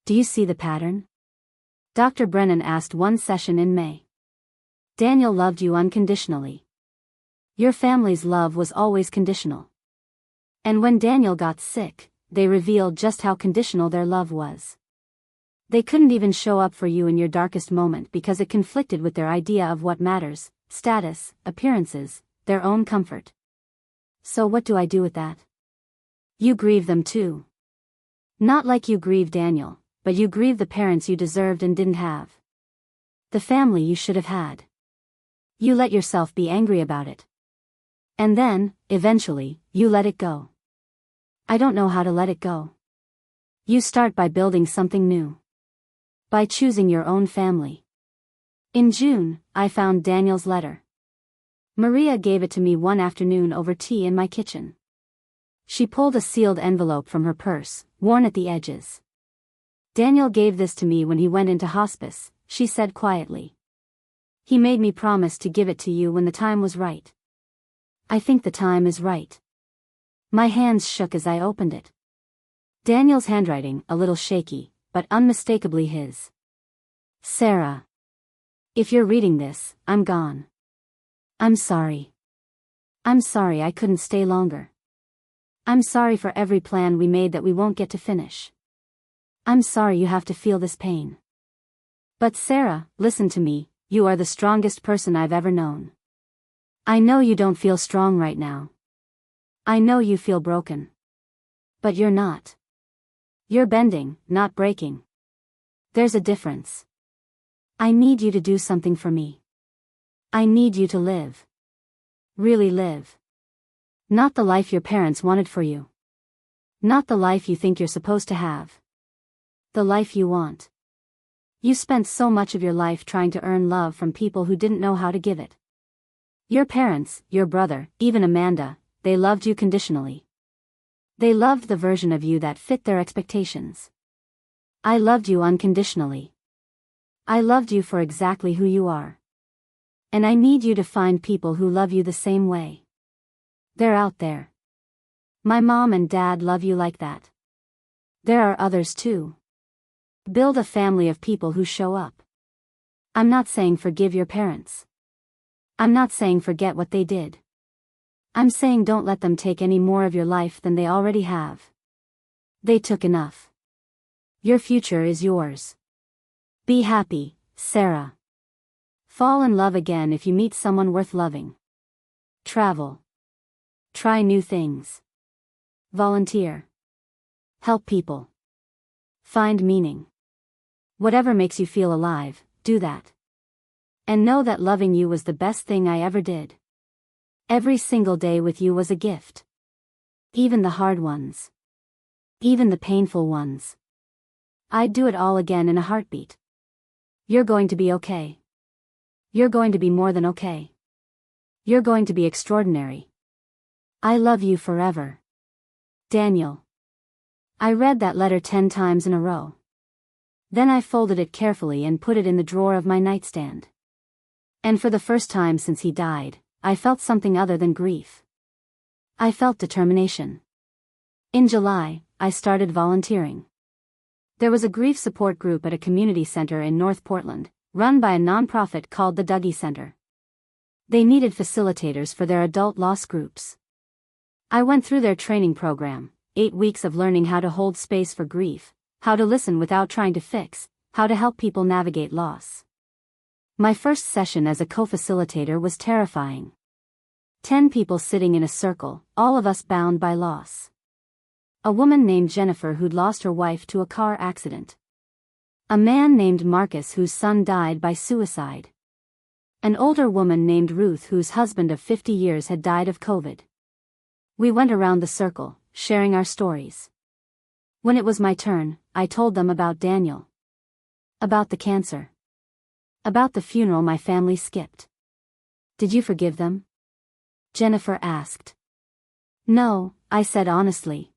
Do you see the pattern? Dr. Brennan asked one session in May. Daniel loved you unconditionally. Your family's love was always conditional. And when Daniel got sick, they revealed just how conditional their love was. They couldn't even show up for you in your darkest moment because it conflicted with their idea of what matters, status, appearances, their own comfort. So what do I do with that? You grieve them too. Not like you grieve Daniel, but you grieve the parents you deserved and didn't have. The family you should have had. You let yourself be angry about it. And then, eventually, you let it go. I don't know how to let it go. You start by building something new. By choosing your own family. In June, I found Daniel's letter. Maria gave it to me one afternoon over tea in my kitchen. She pulled a sealed envelope from her purse, worn at the edges. Daniel gave this to me when he went into hospice, she said quietly. He made me promise to give it to you when the time was right. I think the time is right. My hands shook as I opened it. Daniel's handwriting, a little shaky, but unmistakably his. Sarah. If you're reading this, I'm gone. I'm sorry. I'm sorry I couldn't stay longer. I'm sorry for every plan we made that we won't get to finish. I'm sorry you have to feel this pain. But Sarah, listen to me, you are the strongest person I've ever known. I know you don't feel strong right now. I know you feel broken. But you're not. You're bending, not breaking. There's a difference. I need you to do something for me. I need you to live. Really live. Not the life your parents wanted for you. Not the life you think you're supposed to have. The life you want. You spent so much of your life trying to earn love from people who didn't know how to give it. Your parents, your brother, even Amanda, they loved you conditionally. They loved the version of you that fit their expectations. I loved you unconditionally. I loved you for exactly who you are. And I need you to find people who love you the same way. They're out there. My mom and dad love you like that. There are others too. Build a family of people who show up. I'm not saying forgive your parents. I'm not saying forget what they did. I'm saying don't let them take any more of your life than they already have. They took enough. Your future is yours. Be happy, Sarah. Fall in love again if you meet someone worth loving. Travel. Try new things. Volunteer. Help people. Find meaning. Whatever makes you feel alive, do that. And know that loving you was the best thing I ever did. Every single day with you was a gift. Even the hard ones. Even the painful ones. I'd do it all again in a heartbeat. You're going to be okay. You're going to be more than okay. You're going to be extraordinary. I love you forever. Daniel. I read that letter 10 times in a row. Then I folded it carefully and put it in the drawer of my nightstand. And for the first time since he died, I felt something other than grief. I felt determination. In July, I started volunteering. There was a grief support group at a community center in North Portland, run by a nonprofit called the Dougie Center. They needed facilitators for their adult loss groups. I went through their training program, 8 weeks of learning how to hold space for grief, how to listen without trying to fix, how to help people navigate loss. My first session as a co-facilitator was terrifying. 10 people sitting in a circle, all of us bound by loss. A woman named Jennifer who'd lost her wife to a car accident. A man named Marcus whose son died by suicide. An older woman named Ruth whose husband of 50 years had died of COVID. We went around the circle, sharing our stories. When it was my turn, I told them about Daniel. About the cancer. About the funeral my family skipped. Did you forgive them? Jennifer asked. No, I said honestly.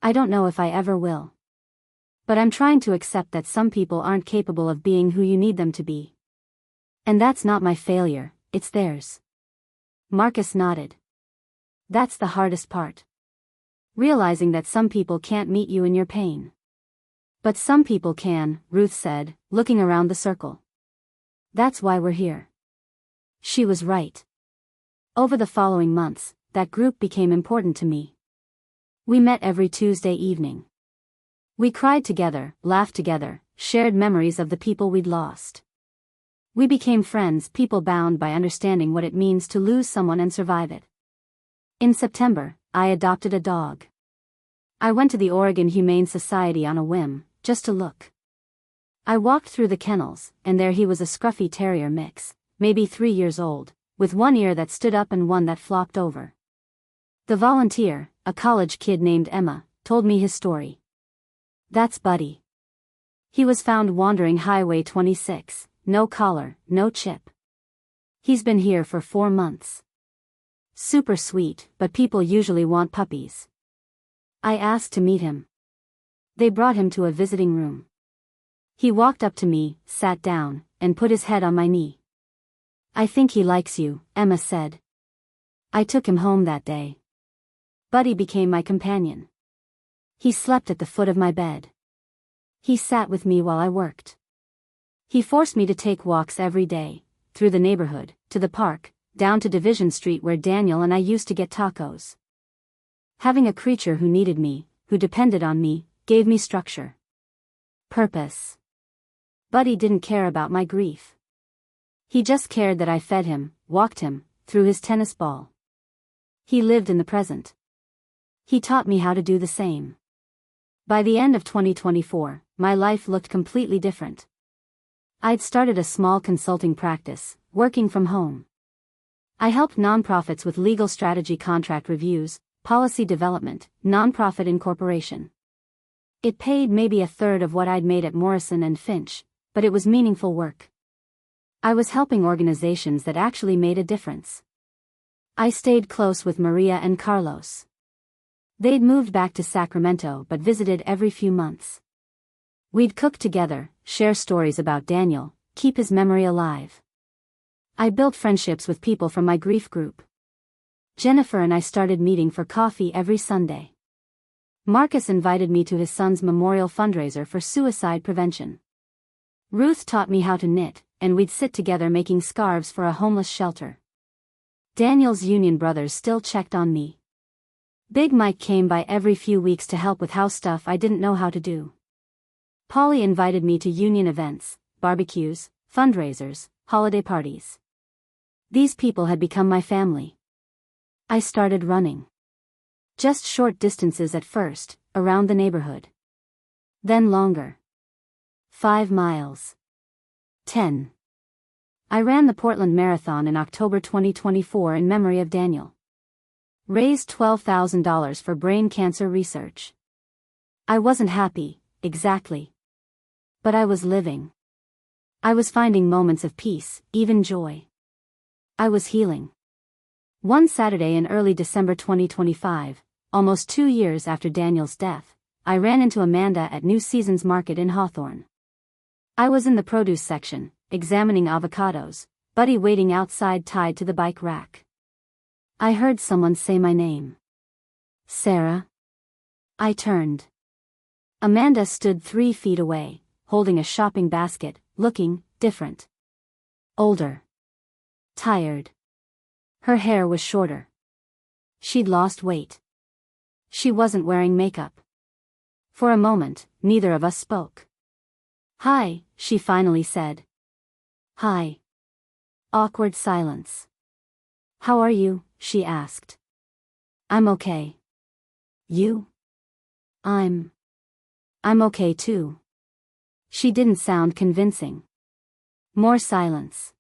I don't know if I ever will. But I'm trying to accept that some people aren't capable of being who you need them to be. And that's not my failure, it's theirs. Marcus nodded. That's the hardest part. Realizing that some people can't meet you in your pain. But some people can, Ruth said, looking around the circle. That's why we're here. She was right. Over the following months, that group became important to me. We met every Tuesday evening. We cried together, laughed together, shared memories of the people we'd lost. We became friends, people bound by understanding what it means to lose someone and survive it. In September, I adopted a dog. I went to the Oregon Humane Society on a whim, just to look. I walked through the kennels, and there he was, a scruffy terrier mix, maybe 3 years old, with one ear that stood up and one that flopped over. The volunteer, a college kid named Emma, told me his story. That's Buddy. He was found wandering Highway 26, no collar, no chip. He's been here for 4 months. Super sweet, but people usually want puppies. I asked to meet him. They brought him to a visiting room. He walked up to me, sat down, and put his head on my knee. I think he likes you, Emma said. I took him home that day. Buddy became my companion. He slept at the foot of my bed. He sat with me while I worked. He forced me to take walks every day, through the neighborhood, to the park, down to Division Street where Daniel and I used to get tacos. Having a creature who needed me, who depended on me, gave me structure. Purpose. Buddy didn't care about my grief. He just cared that I fed him, walked him, threw his tennis ball. He lived in the present. He taught me how to do the same. By the end of 2024, my life looked completely different. I'd started a small consulting practice, working from home. I helped nonprofits with legal strategy, contract reviews, policy development, nonprofit incorporation. It paid maybe a third of what I'd made at Morrison and Finch, but it was meaningful work. I was helping organizations that actually made a difference. I stayed close with Maria and Carlos. They'd moved back to Sacramento but visited every few months. We'd cook together, share stories about Daniel, keep his memory alive. I built friendships with people from my grief group. Jennifer and I started meeting for coffee every Sunday. Marcus invited me to his son's memorial fundraiser for suicide prevention. Ruth taught me how to knit, and we'd sit together making scarves for a homeless shelter. Daniel's union brothers still checked on me. Big Mike came by every few weeks to help with house stuff I didn't know how to do. Polly invited me to union events, barbecues, fundraisers, holiday parties. These people had become my family. I started running. Just short distances at first, around the neighborhood. Then longer. 5 miles. 10. I ran the Portland Marathon in October 2024 in memory of Daniel. Raised $12,000 for brain cancer research. I wasn't happy, exactly. But I was living. I was finding moments of peace, even joy. I was healing. One Saturday in early December 2025, almost 2 years after Daniel's death, I ran into Amanda at New Seasons Market in Hawthorne. I was in the produce section, examining avocados, Buddy waiting outside tied to the bike rack. I heard someone say my name. Sarah? I turned. Amanda stood 3 feet away, holding a shopping basket, looking different. Older. Tired. Her hair was shorter. She'd lost weight. She wasn't wearing makeup. For a moment, neither of us spoke. "Hi," she finally said. "Hi." Awkward silence. "How are you?" she asked. "I'm okay." "You?" I'm okay too." She didn't sound convincing. More silence.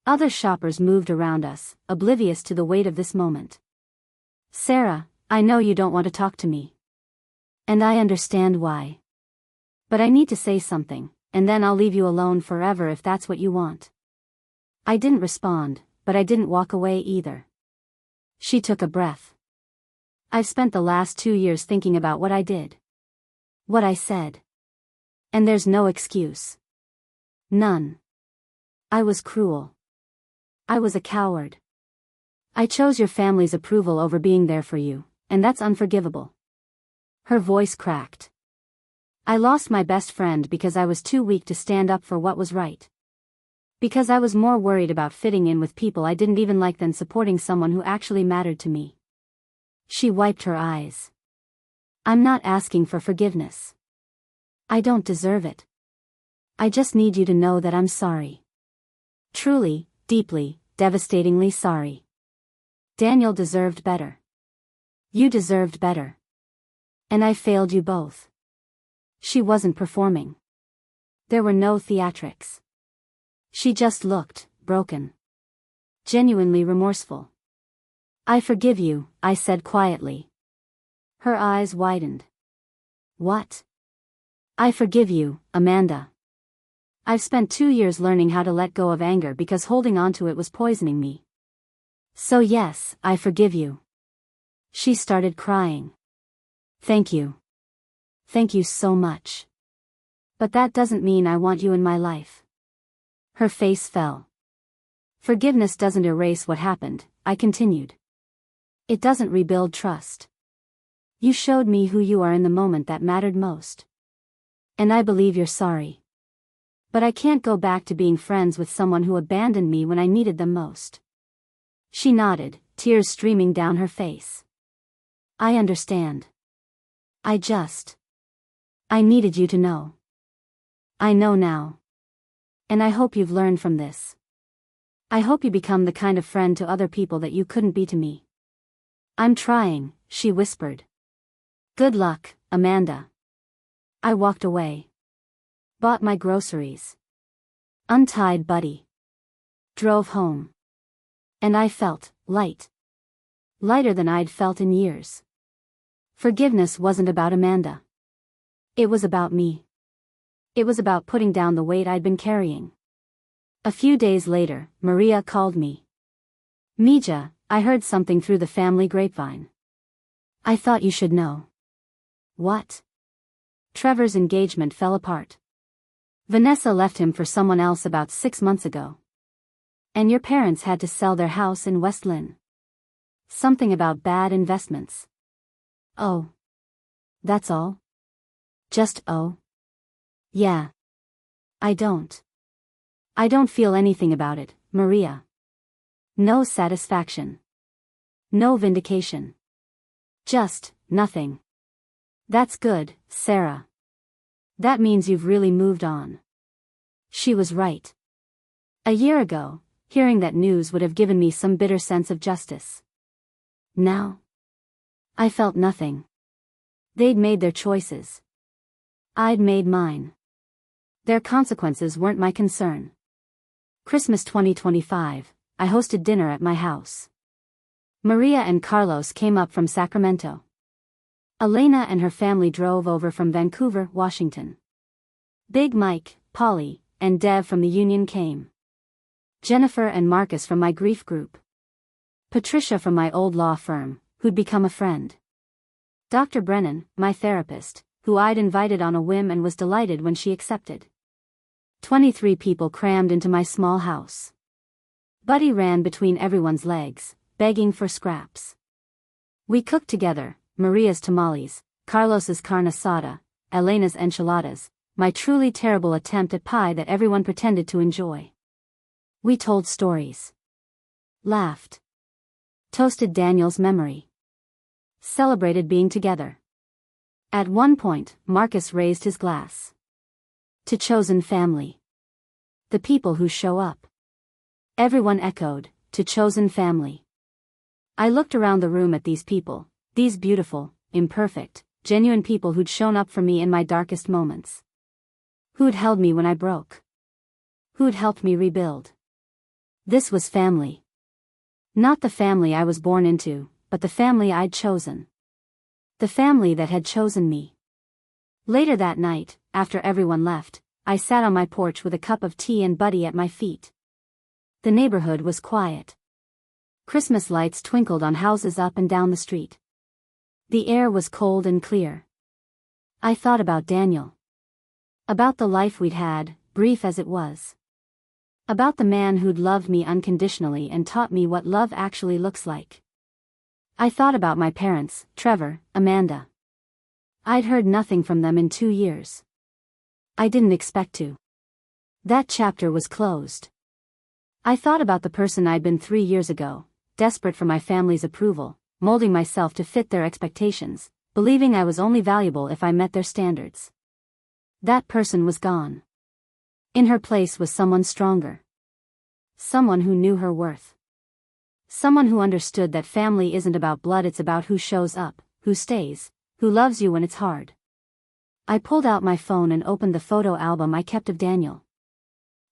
Other shoppers moved around us, oblivious to the weight of this moment. "Sarah, I know you don't want to talk to me. And I understand why. But I need to say something, and then I'll leave you alone forever if that's what you want." I didn't respond, but I didn't walk away either. She took a breath. "I've spent the last 2 years thinking about what I did. What I said. And there's no excuse. None. I was cruel. I was a coward. I chose your family's approval over being there for you, and that's unforgivable." Her voice cracked. "I lost my best friend because I was too weak to stand up for what was right. Because I was more worried about fitting in with people I didn't even like than supporting someone who actually mattered to me." She wiped her eyes. "I'm not asking for forgiveness. I don't deserve it. I just need you to know that I'm sorry. Truly, deeply, devastatingly sorry. Daniel deserved better. You deserved better. And I failed you both." She wasn't performing. There were no theatrics. She just looked broken. Genuinely remorseful. "I forgive you," I said quietly. Her eyes widened. "What?" "I forgive you, Amanda. I've spent 2 years learning how to let go of anger because holding on to it was poisoning me. So yes, I forgive you." She started crying. "Thank you. Thank you so much. But that doesn't mean I want you in my life." Her face fell. "Forgiveness doesn't erase what happened," I continued. "It doesn't rebuild trust. You showed me who you are in the moment that mattered most. And I believe you're sorry. But I can't go back to being friends with someone who abandoned me when I needed them most." She nodded, tears streaming down her face. "I understand. I needed you to know. I know now. And I hope you've learned from this. I hope you become the kind of friend to other people that you couldn't be to me." "I'm trying," she whispered. "Good luck, Amanda." I walked away. Bought my groceries. Untied Buddy. Drove home. And I felt light. Lighter than I'd felt in years. Forgiveness wasn't about Amanda. It was about me. It was about putting down the weight I'd been carrying. A few days later, Maria called me. "Mija, I heard something through the family grapevine. I thought you should know." "What?" Trevor's engagement fell apart. Vanessa left him for someone else about 6 months ago. And your parents had to sell their house in West Lynne. Something about bad investments. Oh. That's all? Just oh? Yeah. I don't feel anything about it, Maria. No satisfaction. No vindication. Just nothing. That's good, Sarah. That means you've really moved on. She was right. A year ago, hearing that news would have given me some bitter sense of justice. Now? I felt nothing. They'd made their choices. I'd made mine. Their consequences weren't my concern. Christmas 2025, I hosted dinner at my house. Maria and Carlos came up from Sacramento. Elena and her family drove over from Vancouver, Washington. Big Mike, Polly, and Dev from the union came. Jennifer and Marcus from my grief group. Patricia from my old law firm, who'd become a friend. Dr. Brennan, my therapist, who I'd invited on a whim and was delighted when she accepted. 23 people crammed into my small house. Buddy ran between everyone's legs, begging for scraps. We cooked together, Maria's tamales, Carlos's carne asada, Elena's enchiladas, my truly terrible attempt at pie that everyone pretended to enjoy. We told stories. Laughed. Toasted Daniel's memory. Celebrated being together. At one point, Marcus raised his glass. To chosen family. The people who show up. Everyone echoed, to chosen family. I looked around the room at these people, these beautiful, imperfect, genuine people who'd shown up for me in my darkest moments. Who'd held me when I broke. Who'd helped me rebuild. This was family. Not the family I was born into, but the family I'd chosen. The family that had chosen me. Later that night, after everyone left, I sat on my porch with a cup of tea and Buddy at my feet. The neighborhood was quiet. Christmas lights twinkled on houses up and down the street. The air was cold and clear. I thought about Daniel. About the life we'd had, brief as it was. About the man who'd loved me unconditionally and taught me what love actually looks like. I thought about my parents, Trevor, Amanda. I'd heard nothing from them in 2 years. I didn't expect to. That chapter was closed. I thought about the person I'd been 3 years ago, desperate for my family's approval, molding myself to fit their expectations, believing I was only valuable if I met their standards. That person was gone. In her place was someone stronger. Someone who knew her worth. Someone who understood that family isn't about blood, it's about who shows up, who stays, who loves you when it's hard. I pulled out my phone and opened the photo album I kept of Daniel.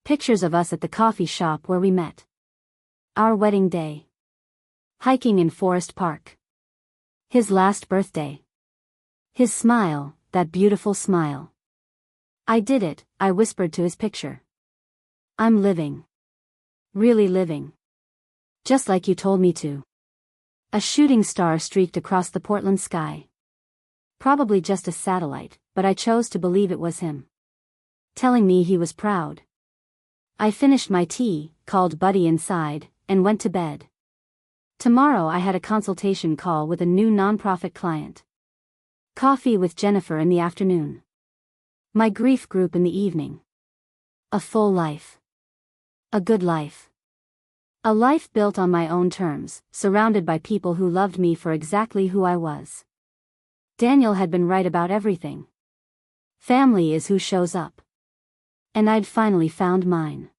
Pictures of us at the coffee shop where we met. Our wedding day. Hiking in Forest Park. His last birthday. His smile, that beautiful smile. I did it, I whispered to his picture. I'm living. Really living. Just like you told me to. A shooting star streaked across the Portland sky. Probably just a satellite, but I chose to believe it was him. Telling me he was proud. I finished my tea, called Buddy inside, and went to bed. Tomorrow I had a consultation call with a new nonprofit client. Coffee with Jennifer in the afternoon. My grief group in the evening. A full life. A good life. A life built on my own terms, surrounded by people who loved me for exactly who I was. Daniel had been right about everything. Family is who shows up. And I'd finally found mine.